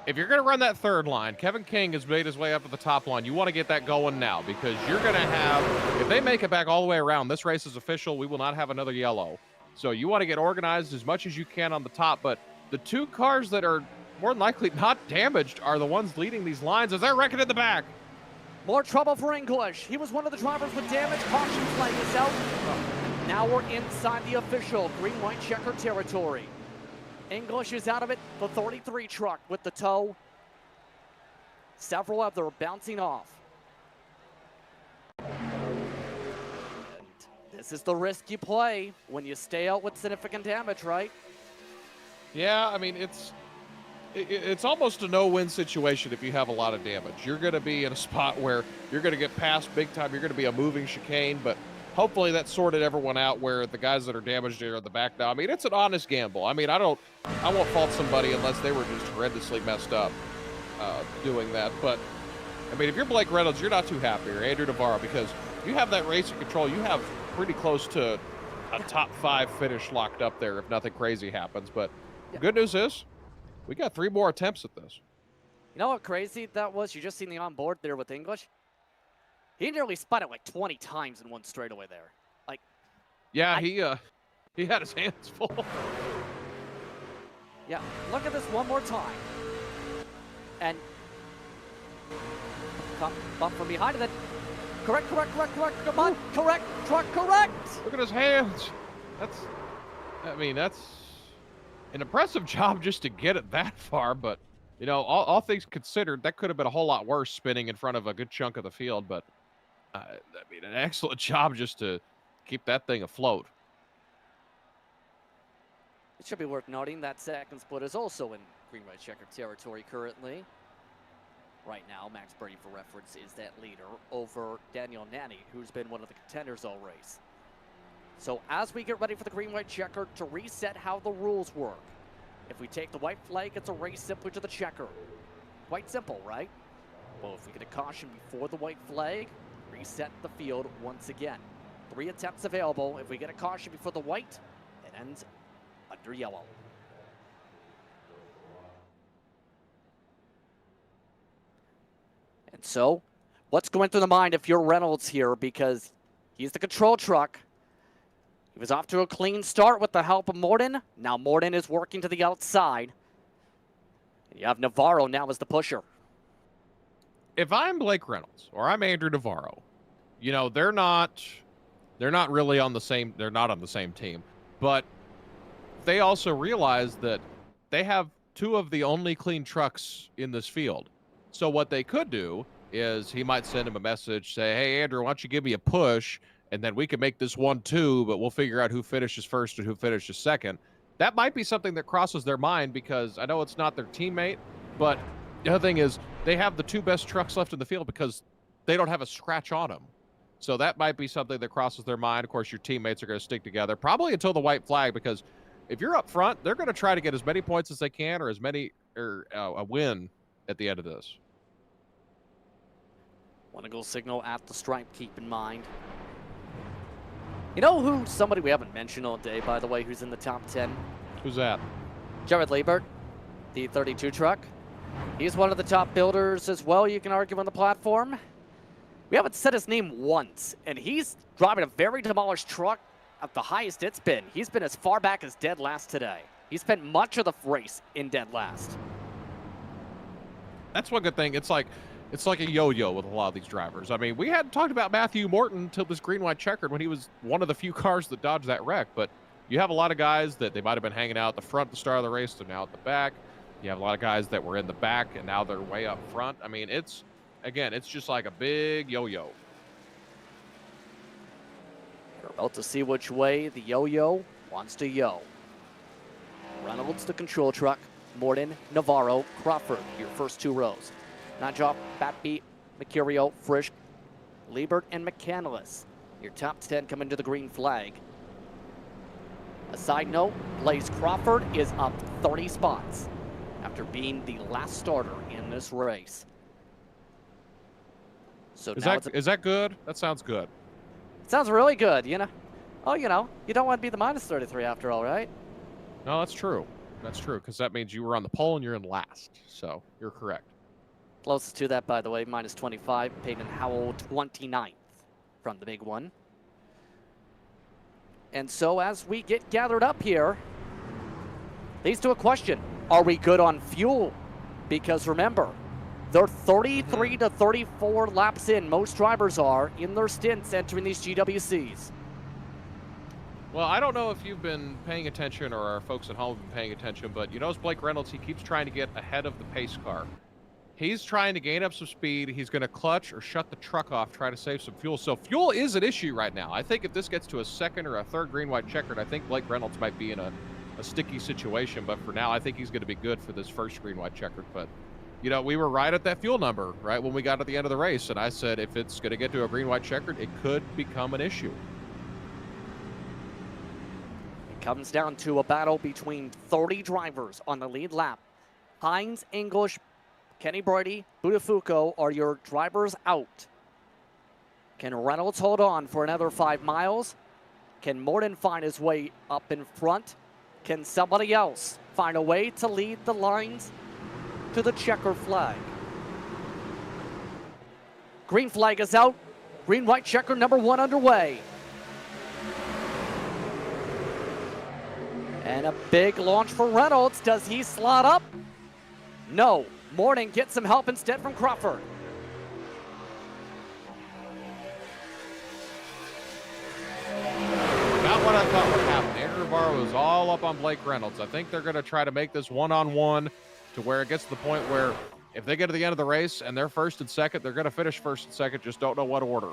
If you're going to run that third line, Kevin King has made his way up to the top line. You want to get that going now because you're going to have, if they make it back all the way around, this race is official. We will not have another yellow. So you want to get organized as much as you can on the top. But the 2 cars that are more than likely not damaged are the ones leading these lines as they're wrecking in the back. More trouble for English. He was one of the drivers with damage. Caution flag is out. Now we're inside the official green-white checker territory. English is out of it. The 33 truck with the tow. Several of them are bouncing off. And this is the risk you play when you stay out with significant damage, right? Yeah, I mean, it's almost a no-win situation if you have a lot of damage. You're going to be in a spot where you're going to get passed big time. You're going to be a moving chicane, but hopefully that sorted everyone out where the guys that are damaged are in the back now. I mean, it's an honest gamble. I mean, I won't fault somebody unless they were just horrendously messed up doing that. But, I mean, if you're Blake Reynolds, you're not too happy, or Andrew Navarro, because you have that racing control. You have pretty close to a top 5 finish locked up there if nothing crazy happens. But the good news is, we got 3 more attempts at this. You know what crazy that was? You just seen the onboard there with English. He nearly spun it like 20 times in one straightaway there. Like, yeah, he had his hands full. Yeah, look at this one more time. And come bump from behind and then correct. Come on, correct. Look at his hands. That's an impressive job just to get it that far, but you know, all things considered, that could have been a whole lot worse spinning in front of a good chunk of the field, but I mean, an excellent job just to keep that thing afloat. It should be worth noting that second split is also in green white checker territory currently. Right now, Max Birdie, for reference, is that leader over Daniel Nanny, who's been one of the contenders all race. So as we get ready for the green white checker, to reset how the rules work. If we take the white flag, it's a race simply to the checker. Quite simple, right? Well, if we get a caution before the white flag, reset the field once again. 3 attempts available. If we get a caution before the white, it ends under yellow. And so, what's going through the mind if you're Reynolds here, because he's the control truck. He was off to a clean start with the help of Morden. Now Morden is working to the outside. And you have Navarro now as the pusher. If I'm Blake Reynolds or I'm Andrew Navarro, you know, they're not really on the same, they're not on the same team, but they also realize that they have 2 of the only clean trucks in this field. So what they could do is he might send him a message, say, hey, Andrew, why don't you give me a push, and then we can make this 1-2, but we'll figure out who finishes first and who finishes second. That might be something that crosses their mind, because I know it's not their teammate, but the other thing is they have the 2 best trucks left in the field because they don't have a scratch on them. So that might be something that crosses their mind. Of course, your teammates are going to stick together, probably until the white flag, because if you're up front, they're going to try to get as many points as they can, or a win at the end of this. Want to go signal at the stripe, keep in mind. You know who, somebody we haven't mentioned all day, by the way, who's in the top 10? Who's that? Jared Liebert, the 32 truck. He's one of the top builders as well, you can argue, on the platform. We haven't said his name once, and he's driving a very demolished truck at the highest it's been. He's been as far back as dead last today. He spent much of the race in dead last. That's one good thing. It's like a yo-yo with a lot of these drivers. I mean, we hadn't talked about Matthew Morton until this green-white checkered when he was one of the few cars that dodged that wreck. But you have a lot of guys that they might have been hanging out at the front at the start of the race. They're now at the back. You have a lot of guys that were in the back, and now they're way up front. I mean, it's just like a big yo-yo. We're about to see which way the yo-yo wants to yo. Reynolds, the control truck. Morden, Navarro, Crawford, your first 2 rows. Najov, Batby, Mercurio, Frisch, Liebert, and McCandless. Your top 10 come into the green flag. A side note, Blaze Crawford is up 30 spots after being the last starter in this race. So is that good? That sounds good. It sounds really good, you know. Oh, you know, you don't want to be the minus 33 after all, right? No, that's true. That's true, because that means you were on the pole and you're in last. So you're correct. Closest to that, by the way, minus 25. Peyton Howell, 29th from the big one. And so as we get gathered up here, leads to a question. Are we good on fuel? Because remember, they're 33 to 34 laps in. Most drivers are in their stints entering these GWCs. Well, I don't know if you've been paying attention or our folks at home have been paying attention, but you notice Blake Reynolds, he keeps trying to get ahead of the pace car. He's trying to gain up some speed. He's going to clutch or shut the truck off, try to save some fuel. So fuel is an issue right now. I think if this gets to a second or a third green-white checkered, I think Blake Reynolds might be in a a sticky situation. But for now, I think he's going to be good for this first green white checkered. But you know, we were right at that fuel number right when we got to the end of the race, and I said if it's going to get to a green white checkered, it could become an issue. It comes down to a battle between 30 drivers on the lead lap. Hines, English, Kenny Brady, Budafuco are your drivers out. Can Reynolds hold on for another 5 miles? Can Morton find his way up in front? Can somebody else find a way to lead the lines to the checker flag? Green flag is out. Green white checker number 1 underway. And a big launch for Reynolds. Does he slot up? No. Morton gets some help instead from Crawford. About what I thought would happen. Andrew Navarro is all up on Blake Reynolds. I think they're going to try to make this one-on-one to where it gets to the point where if they get to the end of the race and they're first and second, they're going to finish first and second, just don't know what order.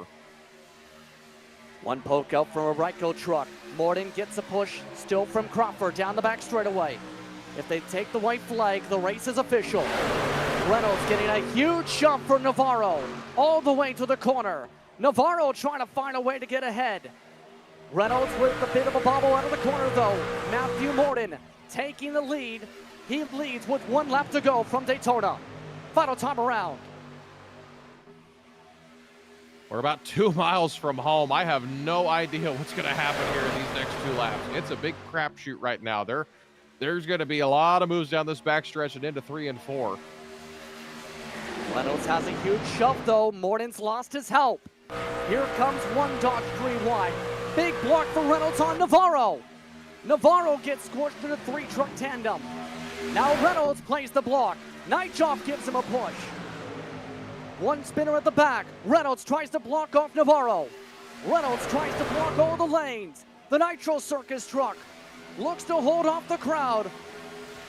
One poke out from a Ryko truck. Morton gets a push still from Crawford down the back straightaway. If they take the white flag, the race is official. Reynolds getting a huge jump from Navarro all the way to the corner. Navarro trying to find a way to get ahead. Reynolds with a bit of a bobble out of the corner though. Matthew Morton taking the lead. He leads with 1 lap to go from Daytona. Final time around. We're about 2 miles from home. I have no idea what's going to happen here in these next 2 laps. It's a big crapshoot right now. There's going to be a lot of moves down this backstretch and into 3 and 4. Reynolds has a huge shove though. Morton's lost his help. Here comes one Dodge green wide. Big block for Reynolds on Navarro. Navarro gets squished to the 3-truck tandem. Now Reynolds plays the block. Nightjob gives him a push. One spinner at the back. Reynolds tries to block off Navarro. Reynolds tries to block all the lanes. The Nitro Circus truck looks to hold off the crowd.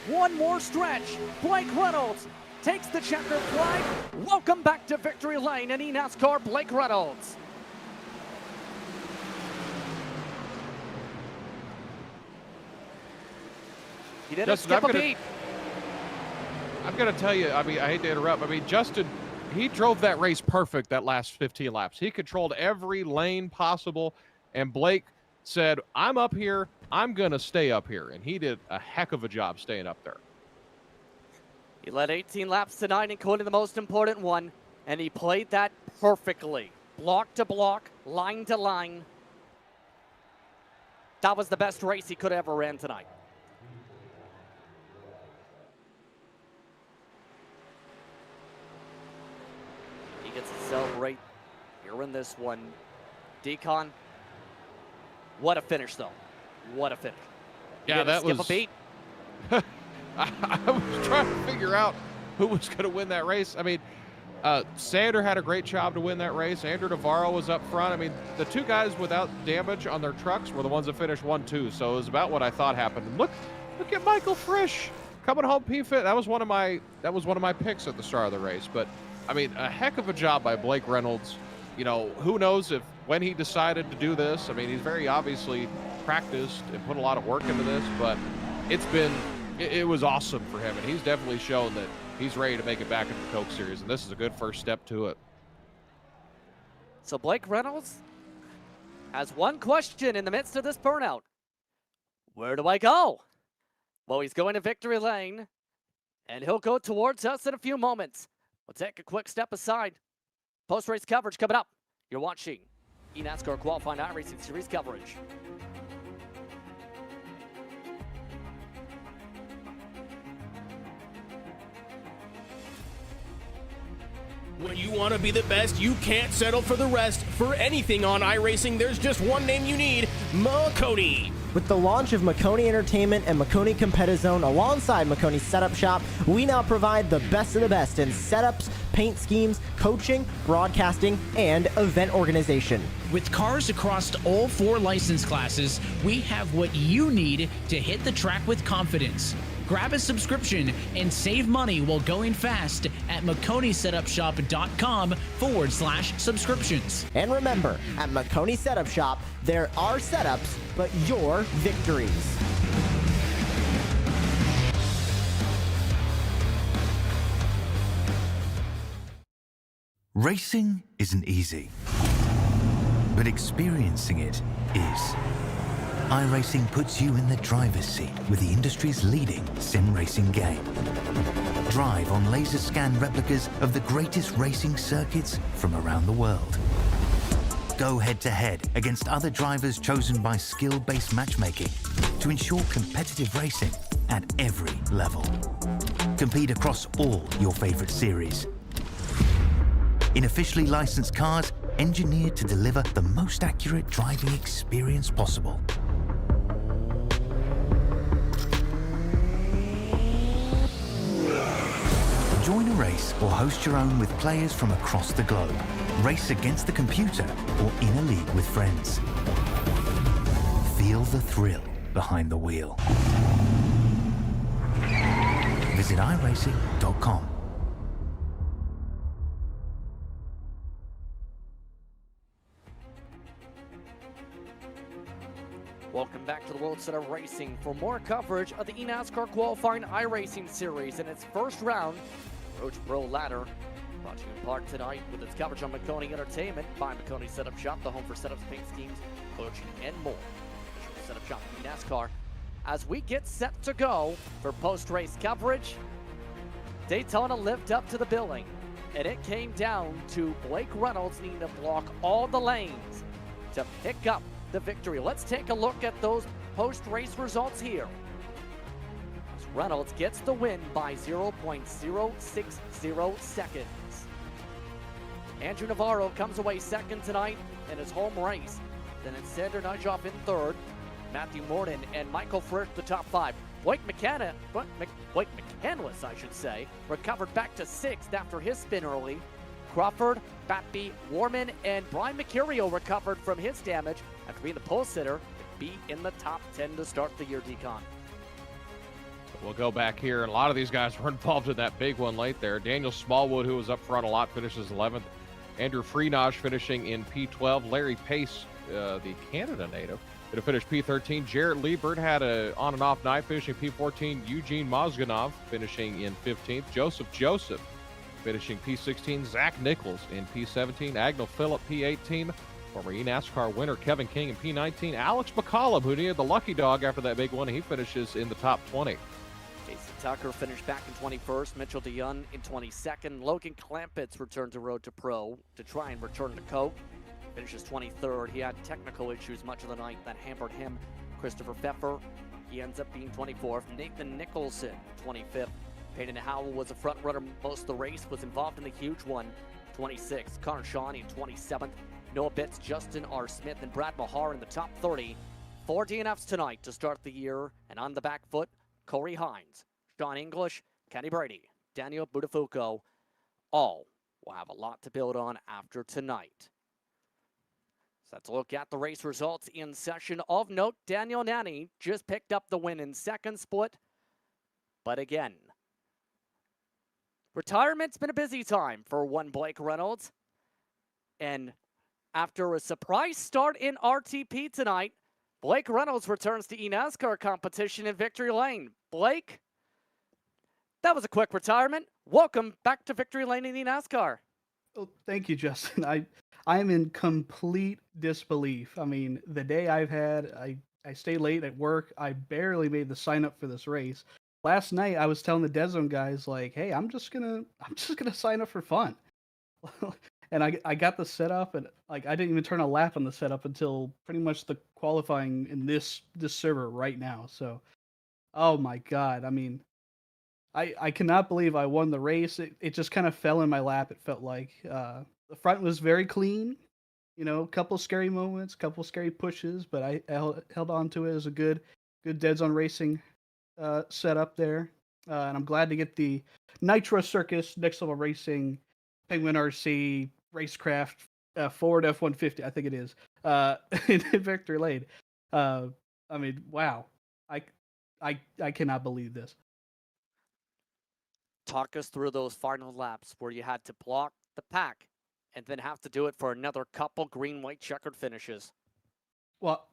One more stretch. Blake Reynolds takes the checker flag. Welcome back to victory lane in eNASCAR, Blake Reynolds. He didn't skip a beat. I'm going to tell you, I mean, I hate to interrupt. I mean, Justin, he drove that race perfect that last 15 laps. He controlled every lane possible, and Blake said, I'm up here, I'm going to stay up here. And he did a heck of a job staying up there. He led 18 laps tonight, including the most important one, and he played that perfectly. Block to block, line to line. That was the best race he could have ever ran tonight. He gets to celebrate here in this one. Decon, what a finish, though. What a finish. Yeah, that was... Skip a beat. I was trying to figure out who was going to win that race. I mean, Sander had a great job to win that race. Andrew Navarro was up front. I mean, the 2 guys without damage on their trucks were the ones that finished 1-2. So it was about what I thought happened. And look at Michael Frisch coming home P-Fit. That was one of my picks at the start of the race. But I mean, a heck of a job by Blake Reynolds. You know, who knows if when he decided to do this. I mean, he's very obviously practiced and put a lot of work into this, but it was awesome for him, and he's definitely shown that he's ready to make it back into the Coke Series, and this is a good first step to it. So Blake Reynolds has one question in the midst of this burnout. Where do I go? Well, he's going to victory lane, and he'll go towards us in a few moments. We'll take a quick step aside. Post-race coverage coming up. You're watching eNASCAR Qualifying iRacing Series coverage. When you want to be the best, you can't settle for the rest. For anything on iRacing, there's just one name you need, Maconi. With the launch of Maconi Entertainment and Maconi Competizone alongside Maconi's Setup Shop, we now provide the best of the best in setups, paint schemes, coaching, broadcasting, and event organization. With cars across all 4 license classes, we have what you need to hit the track with confidence. Grab a subscription and save money while going fast at MaconiSetupShop.com/subscriptions. And remember, at Maconi Setup Shop, there are setups, but your victories. Racing isn't easy, but experiencing it is. iRacing puts you in the driver's seat with the industry's leading sim racing game. Drive on laser scan replicas of the greatest racing circuits from around the world. Go head-to-head against other drivers chosen by skill-based matchmaking to ensure competitive racing at every level. Compete across all your favorite series. In officially licensed cars, engineered to deliver the most accurate driving experience possible. Join a race or host your own with players from across the globe. Race against the computer or in a league with friends. Feel the thrill behind the wheel. Visit iRacing.com. Welcome back to the World Setup Racing for more coverage of the eNASCAR Qualifying iRacing Series in its first round. Road to Pro Ladder brought to you in part tonight with its coverage on Maconi Entertainment by Maconi Setup Shop, the home for setups, paint schemes, coaching, and more. Official setup shop of eNASCAR. As we get set to go for post-race coverage, Daytona lived up to the billing, and it came down to Blake Reynolds needing to block all the lanes to pick up the victory. Let's take a look at those post-race results here. As Reynolds gets the win by 0.060 seconds. Andrew Navarro comes away second tonight in his home race. Then it's Sander Nyjoff in third, Matthew Morton and Michael Frisch the top five. Blake McCandless, I should say, recovered back to sixth after his spin early. Crawford, Bappy, Warman, and Brian Mercurio recovered from his damage after being the pole sitter to be in the top 10 to start the year, Decon. We'll go back here, and a lot of these guys were involved in that big one late there. Daniel Smallwood, who was up front a lot, finishes 11th. Andrew Freenage finishing in P12. Larry Pace, the Canada native, going to finish P13. Jarrett Liebert had a on and off night, finishing P14. Eugene Mozganov finishing in 15th. Joseph finishing P16. Zach Nichols in P17. Agnell Phillip, P18. Former eNASCAR winner Kevin King in P19. Alex McCollum, who needed the lucky dog after that big one, he finishes in the top 20. Casey Tucker finished back in 21st. Mitchell DeYoung in 22nd. Logan Clampetts returned to Road to Pro to try and return to Coke. Finishes 23rd. He had technical issues much of the night that hampered him. Christopher Pfeffer, he ends up being 24th. Nathan Nicholson, 25th. Peyton Howell was a front runner most of the race, was involved in the huge one, 26th. Connor Shawnee in 27th. Noah Bitts, Justin R. Smith, and Brad Mahar in the top 30. 4 DNFs tonight to start the year, and on the back foot, Corey Hines, Sean English, Kenny Brady, Daniel Buttafuoco, all will have a lot to build on after tonight. So let's look at the race results in session. Of note, Daniel Nanny just picked up the win in second split, but again, retirement's been a busy time for one Blake Reynolds, and after a surprise start in RTP tonight, Blake Reynolds returns to eNASCAR competition in Victory Lane. Blake, that was a quick retirement. Welcome back to Victory Lane in eNASCAR. Oh, thank you, Justin. I am in complete disbelief. I mean, the day I've had, I stayed late at work. I barely made the sign up for this race. Last night, I was telling the Dead Zone guys, like, hey, I'm just gonna sign up for fun. And I got the setup, and like I didn't even turn a lap on the setup until pretty much the qualifying in this server right now. So, oh my God, I mean, I cannot believe I won the race. It just kind of fell in my lap. It felt like the front was very clean, you know, a couple scary moments, a couple scary pushes, but I held on to it as a good Dead Zone Racing setup there, and I'm glad to get the Nitro Circus Next Level Racing Penguin RC Racecraft Ford F-150, I think it is, in Victory Lane. I mean, wow. I cannot believe this. Talk us through those final laps where you had to block the pack and then have to do it for another couple green-white checkered finishes. Well,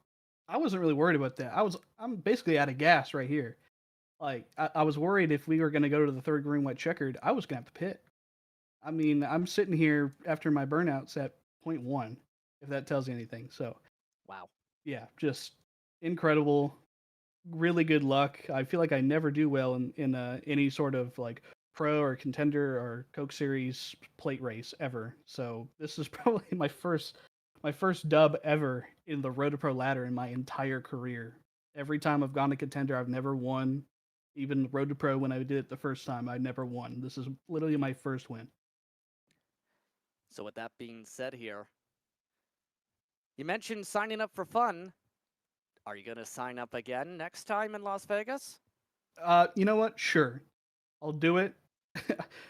I wasn't really worried about that. I'm basically out of gas right here. Like, I was worried if we were going to go to the third green-white checkered, I was going to have to pit. I mean, I'm sitting here after my burnouts at point 0.1, if that tells you anything. So, Wow. yeah, just incredible, really good luck. I feel like I never do well in any sort of like pro or contender or Coke Series plate race ever. So this is probably my first dub ever in the Road to Pro ladder in my entire career. Every time I've gone to contender, I've never won. Even Road to Pro, when I did it the first time, I never won. This is literally my first win. So with that being said here, you mentioned signing up for fun. Are you going to sign up again next time in Las Vegas? You know what? Sure, I'll do it.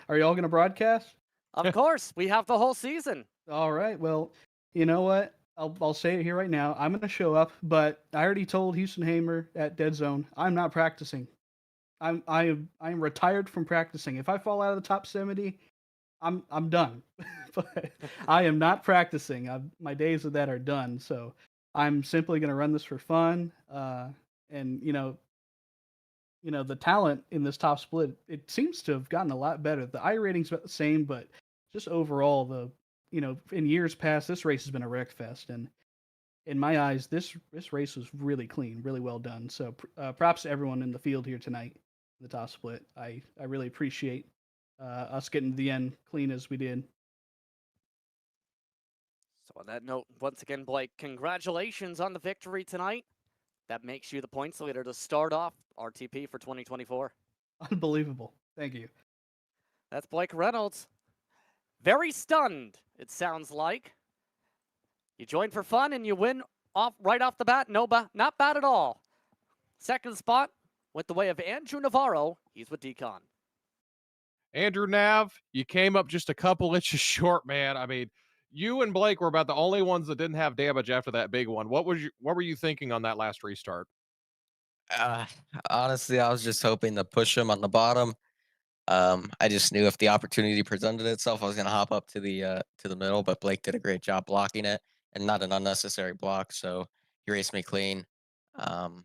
Are y'all gonna broadcast? Of course, we have the whole season. All right. Well, you know what? I'll say it here right now. I'm gonna show up, but I already told Houston Hamer at Dead Zone I'm not practicing. I'm retired from practicing. If I fall out of the top 70, I'm done. But I am not practicing. My days of that are done. So I'm simply gonna run this for fun. And the talent in this top split, it seems to have gotten a lot better. The I rating's about the same, but just overall, in years past, this race has been a wreck fest, and in my eyes, this race was really clean, really well done. So props to everyone in the field here tonight, the top split. I really appreciate us getting to the end clean as we did. So on that note, once again, Blake, congratulations on the victory tonight. That makes you the points leader to start off RTP for 2024. Unbelievable. Thank you. That's Blake Reynolds. Very stunned, it sounds like. You join for fun and you win right off the bat. Not bad at all. Second spot went the way of Andrew Navarro. He's with Decon. Andrew Nav, you came up just a couple inches short, man. I mean, you and Blake were about the only ones that didn't have damage after that big one. What were you thinking on that last restart? Uh, Honestly, I was just hoping to push him on the bottom. I just knew if the opportunity presented itself, I was gonna hop up to the middle, but Blake did a great job blocking it and not an unnecessary block, so he raced me clean. Um,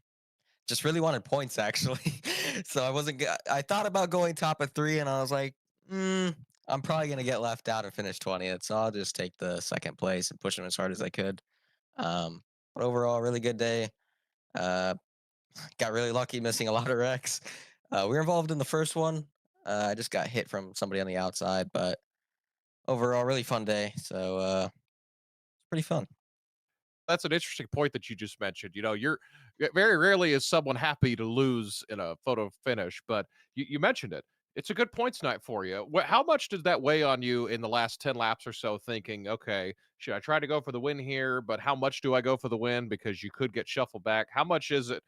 just really wanted points actually. So I thought about going top of 3 and I was like, I'm probably gonna get left out and finish 20th, so I'll just take the second place and push him as hard as I could. But overall, really good day. Uh, got really lucky missing a lot of wrecks. We were involved in the first one. I just got hit from somebody on the outside, but overall, really fun day. So it's pretty fun. That's an interesting point that you just mentioned. You're very rarely is someone happy to lose in a photo finish, but you mentioned it. It's a good points night for you. How much did that weigh on you in the last 10 laps or so, thinking, okay, should I try to go for the win here? But how much do I go for the win? Because you could get shuffled back. How much is it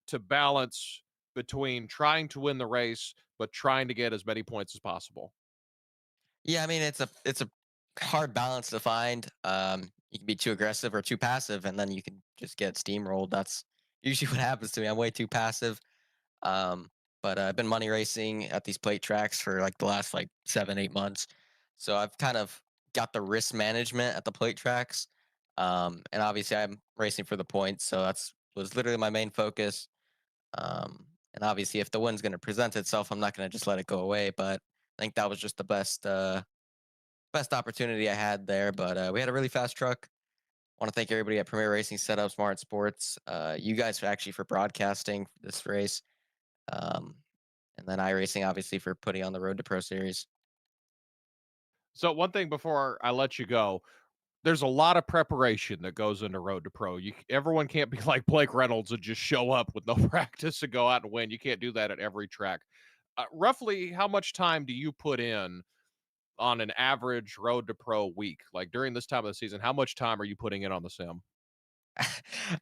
to balance between trying to win the race, but trying to get as many points as possible? Yeah, I mean it's a hard balance to find. You can be too aggressive or too passive, and then you can just get steamrolled. That's usually what happens to me. I'm way too passive. Um, but I've been money racing at these plate tracks for like the last like 7, 8 months, so I've kind of got the risk management at the plate tracks. And obviously I'm racing for the points, so that's was literally my main focus. And obviously, if the win's going to present itself, I'm not going to just let it go away. But I think that was just the best opportunity I had there. But we had a really fast truck. Want to thank everybody at Premier Racing Setup, Smart Sports. You guys actually for broadcasting this race, um, and then iRacing obviously for putting on the Road to Pro Series. So one thing before I let you go, there's a lot of preparation that goes into Road to Pro. Everyone can't be like Blake Reynolds and just show up with no practice and go out and win. You can't do that at every track. Roughly, how much time do you put in on an average Road to Pro week? Like during this time of the season, how much time are you putting in on the sim?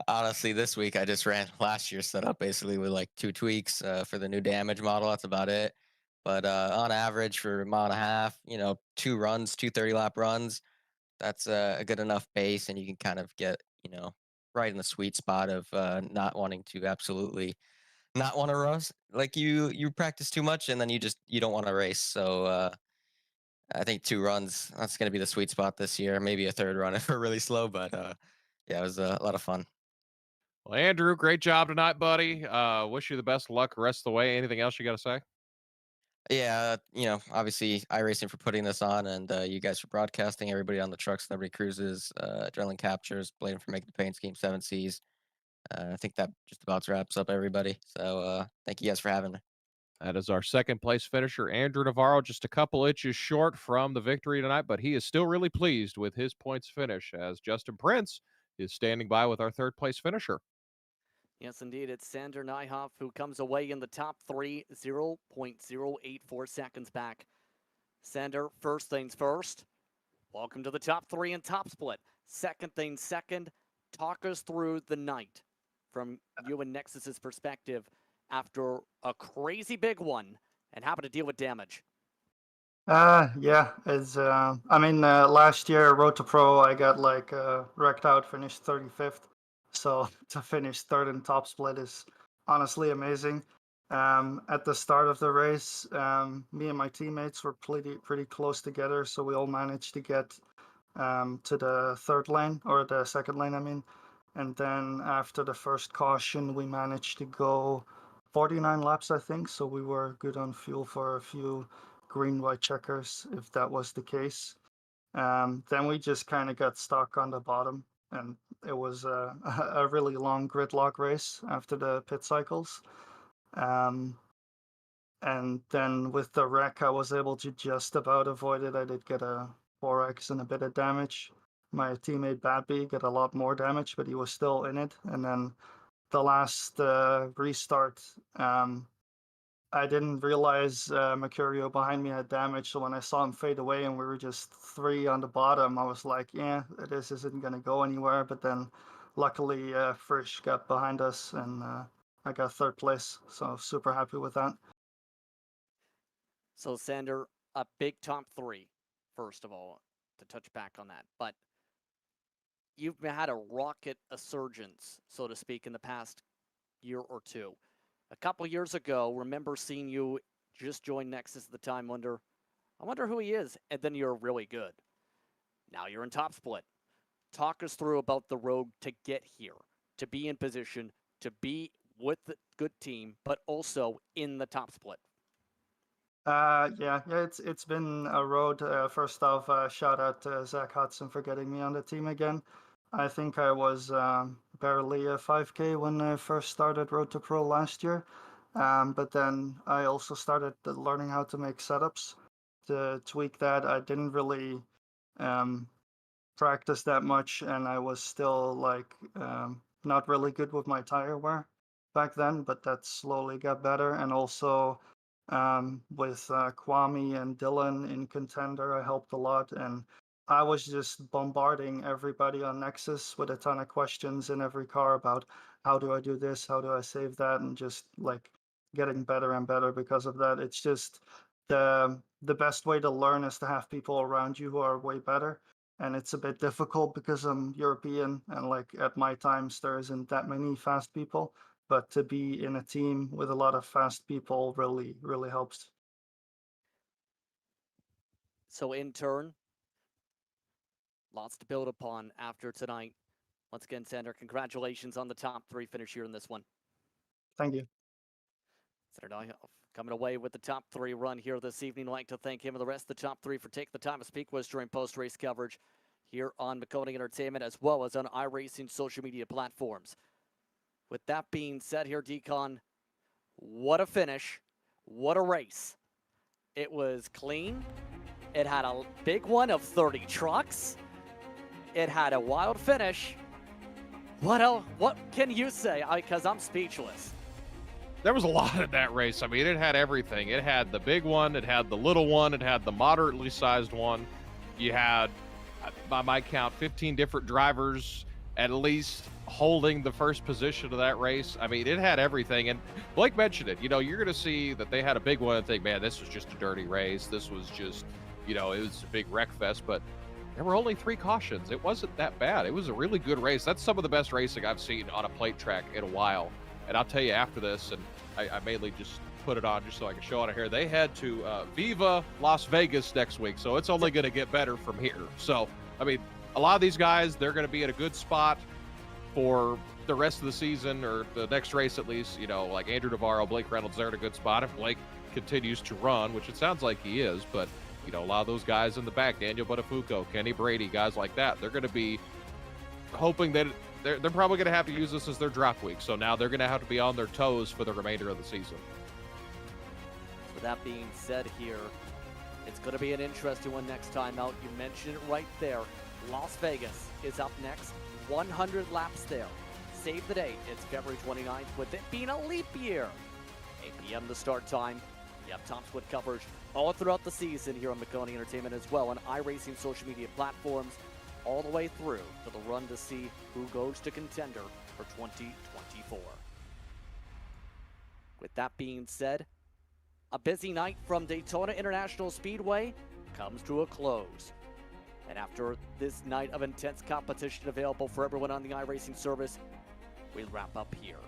Honestly, this week I just ran last year's setup basically with like 2 tweaks for the new damage model. That's about it. But on average for a mile and a half, 2 runs, 2 30-lap runs, that's a good enough pace, and you can kind of get, right in the sweet spot of not wanting to absolutely not want to rush. Like you practice too much, and then you don't want to race. So I think 2 runs, that's going to be the sweet spot this year. Maybe a third run if we're really slow, but yeah, it was a lot of fun. Well, Andrew, great job tonight, buddy. Wish you the best of luck the rest of the way. Anything else you got to say? Yeah, obviously iRacing for putting this on, and you guys for broadcasting, everybody on the trucks, Celebrity Cruises, Adrenaline Captures, Blame for making the paint scheme, Seven Seas. I think that just about wraps up everybody. So thank you guys for having me. That is our second place finisher, Andrew Navarro, just a couple inches short from the victory tonight, but he is still really pleased with his points finish as Justin Prince is standing by with our third place finisher. Yes, indeed. It's Sander Nyhoff who comes away in the top three, 0.084 seconds back. Sander, first things first, welcome to the top three in top split. Second things second, talk us through the night from you and Nexus's perspective after a crazy big one and having to deal with damage. Yeah, it's last year Road to Pro I got wrecked out, finished 35th. So to finish third in top split is honestly amazing. At the start of the race, me and my teammates were pretty close together, so we all managed to get to the third lane, or the second lane, I mean. And then after the first caution, we managed to go 49 laps, I think. So we were good on fuel for a few green white checkers, if that was the case. Then we just kind of got stuck on the bottom, and it was a really long gridlock race after the pit cycles. And then with the wreck, I was able to just about avoid it. I did get a 4x and a bit of damage. My teammate Batby got a lot more damage, but he was still in it. And then the last restart, I didn't realize Mercurio behind me had damage. So when I saw him fade away and we were just three on the bottom, I was like, yeah, this isn't going to go anywhere. But then luckily Frisch got behind us, and I got third place. So super happy with that. So, Sander, a big top three, first of all, to touch back on that. But you've had a rocket resurgence, so to speak, in the past year or two. A couple years ago, remember seeing you just join Nexus at the time, I wonder who he is, and then you're really good. Now you're in top split. Talk us through about the road to get here, to be in position, to be with the good team, but also in the top split. Yeah, it's been a road. First off, shout out to Zach Hudson for getting me on the team again. I think I was barely a 5K when I first started Road to Pro last year. But then I also started learning how to make setups. To tweak that, I didn't really practice that much, and I was still not really good with my tire wear back then, but that slowly got better. And also with Kwame and Dylan in Contender, I helped a lot, and I was just bombarding everybody on Nexus with a ton of questions in every car about how do I do this, how do I save that, and just getting better and better because of that. It's just the best way to learn is to have people around you who are way better. And it's a bit difficult because I'm European, and at my times there isn't that many fast people. But to be in a team with a lot of fast people really, really helps. So, in turn, lots to build upon after tonight. Once again, Sander, congratulations on the top three finish here in this one. Thank you. Sander Nyhoff coming away with the top three run here this evening. I'd like to thank him and the rest of the top three for taking the time to speak with us during post-race coverage here on Maconi Entertainment, as well as on iRacing social media platforms. With that being said here, Decon, what a finish. What a race. It was clean. It had a big one of 30 trucks. It had a wild finish. What else? What can you say? Because I'm speechless. There was a lot in that race. I mean, it had everything. It had the big one, it had the little one, it had the moderately sized one. You had, by my count, 15 different drivers at least holding the first position of that race. I mean, it had everything. And Blake mentioned it. You're going to see that they had a big one and think, man, this was just a dirty race. This was just, it was a big wreck fest. But there were only 3 cautions. It wasn't that bad. It was a really good race. That's some of the best racing I've seen on a plate track in a while. And I'll tell you after this, and I mainly just put it on just so I can show it here. They head to Viva Las Vegas next week, so it's only going to get better from here. So, I mean, a lot of these guys, they're going to be in a good spot for the rest of the season, or the next race at least. Like Andrew Navarro, Blake Reynolds, they're in a good spot. And Blake, continues to run, which it sounds like he is, but you know, a lot of those guys in the back, Daniel Buttafuoco, Kenny Brady, guys like that, they're going to be hoping that they're probably going to have to use this as their drop week. So now they're going to have to be on their toes for the remainder of the season. With that being said here, it's going to be an interesting one next time out. You mentioned it right there. Las Vegas is up next. 100 laps there. Save the date. It's February 29th, with it being a leap year. 8 p.m. the start time. You have top split coverage all throughout the season here on Maconi Entertainment as well on iRacing social media platforms, all the way through to the run to see who goes to contender for 2024. With that being said, a busy night from Daytona International Speedway comes to a close. And after this night of intense competition available for everyone on the iRacing service, we'll wrap up here.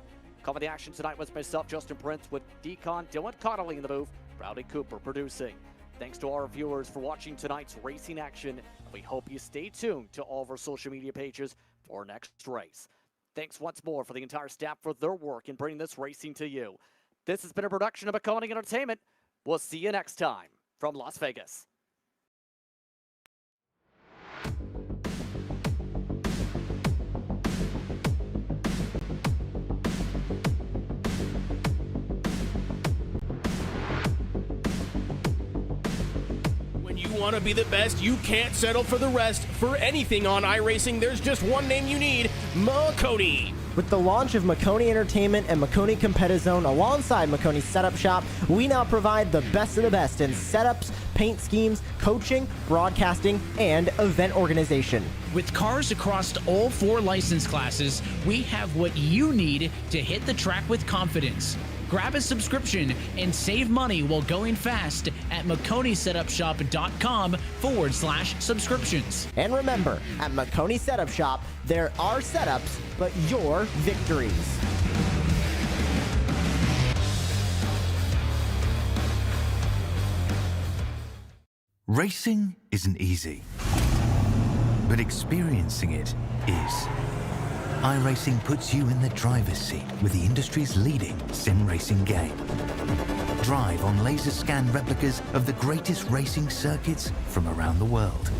Covering the action tonight was myself, Justin Prince, with Decon, Dylan Connolly in the booth, Brownie Cooper producing. Thanks to our viewers for watching tonight's racing action. We hope you stay tuned to all of our social media pages for our next race. Thanks once more for the entire staff for their work in bringing this racing to you. This has been a production of Maconi Entertainment. We'll see you next time from Las Vegas. Want to be the best, you can't settle for the rest. For anything on iRacing, there's just one name you need: Maconi. With the launch of Maconi Entertainment and Maconi Competizone alongside Maconi Setup Shop, we now provide the best of the best in setups, paint schemes, coaching, broadcasting, and event organization. With cars across all 4 license classes, we have what you need to hit the track with confidence. Grab a subscription and save money while going fast at MaconiSetupShop.com/subscriptions. And remember, at Maconi Setup Shop, there are setups, but your victories. Racing isn't easy, but experiencing it is. iRacing puts you in the driver's seat with the industry's leading sim racing game. Drive on laser scan replicas of the greatest racing circuits from around the world.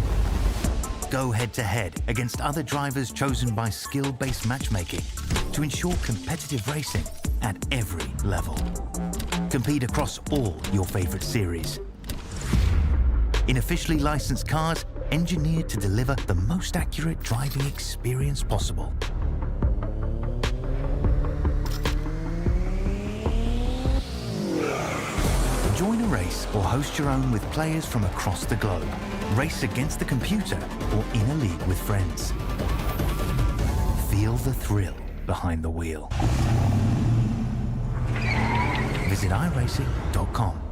Go head-to-head against other drivers chosen by skill-based matchmaking to ensure competitive racing at every level. Compete across all your favorite series. In officially licensed cars, engineered to deliver the most accurate driving experience possible. Join a race or host your own with players from across the globe. Race against the computer or in a league with friends. Feel the thrill behind the wheel. Visit iRacing.com.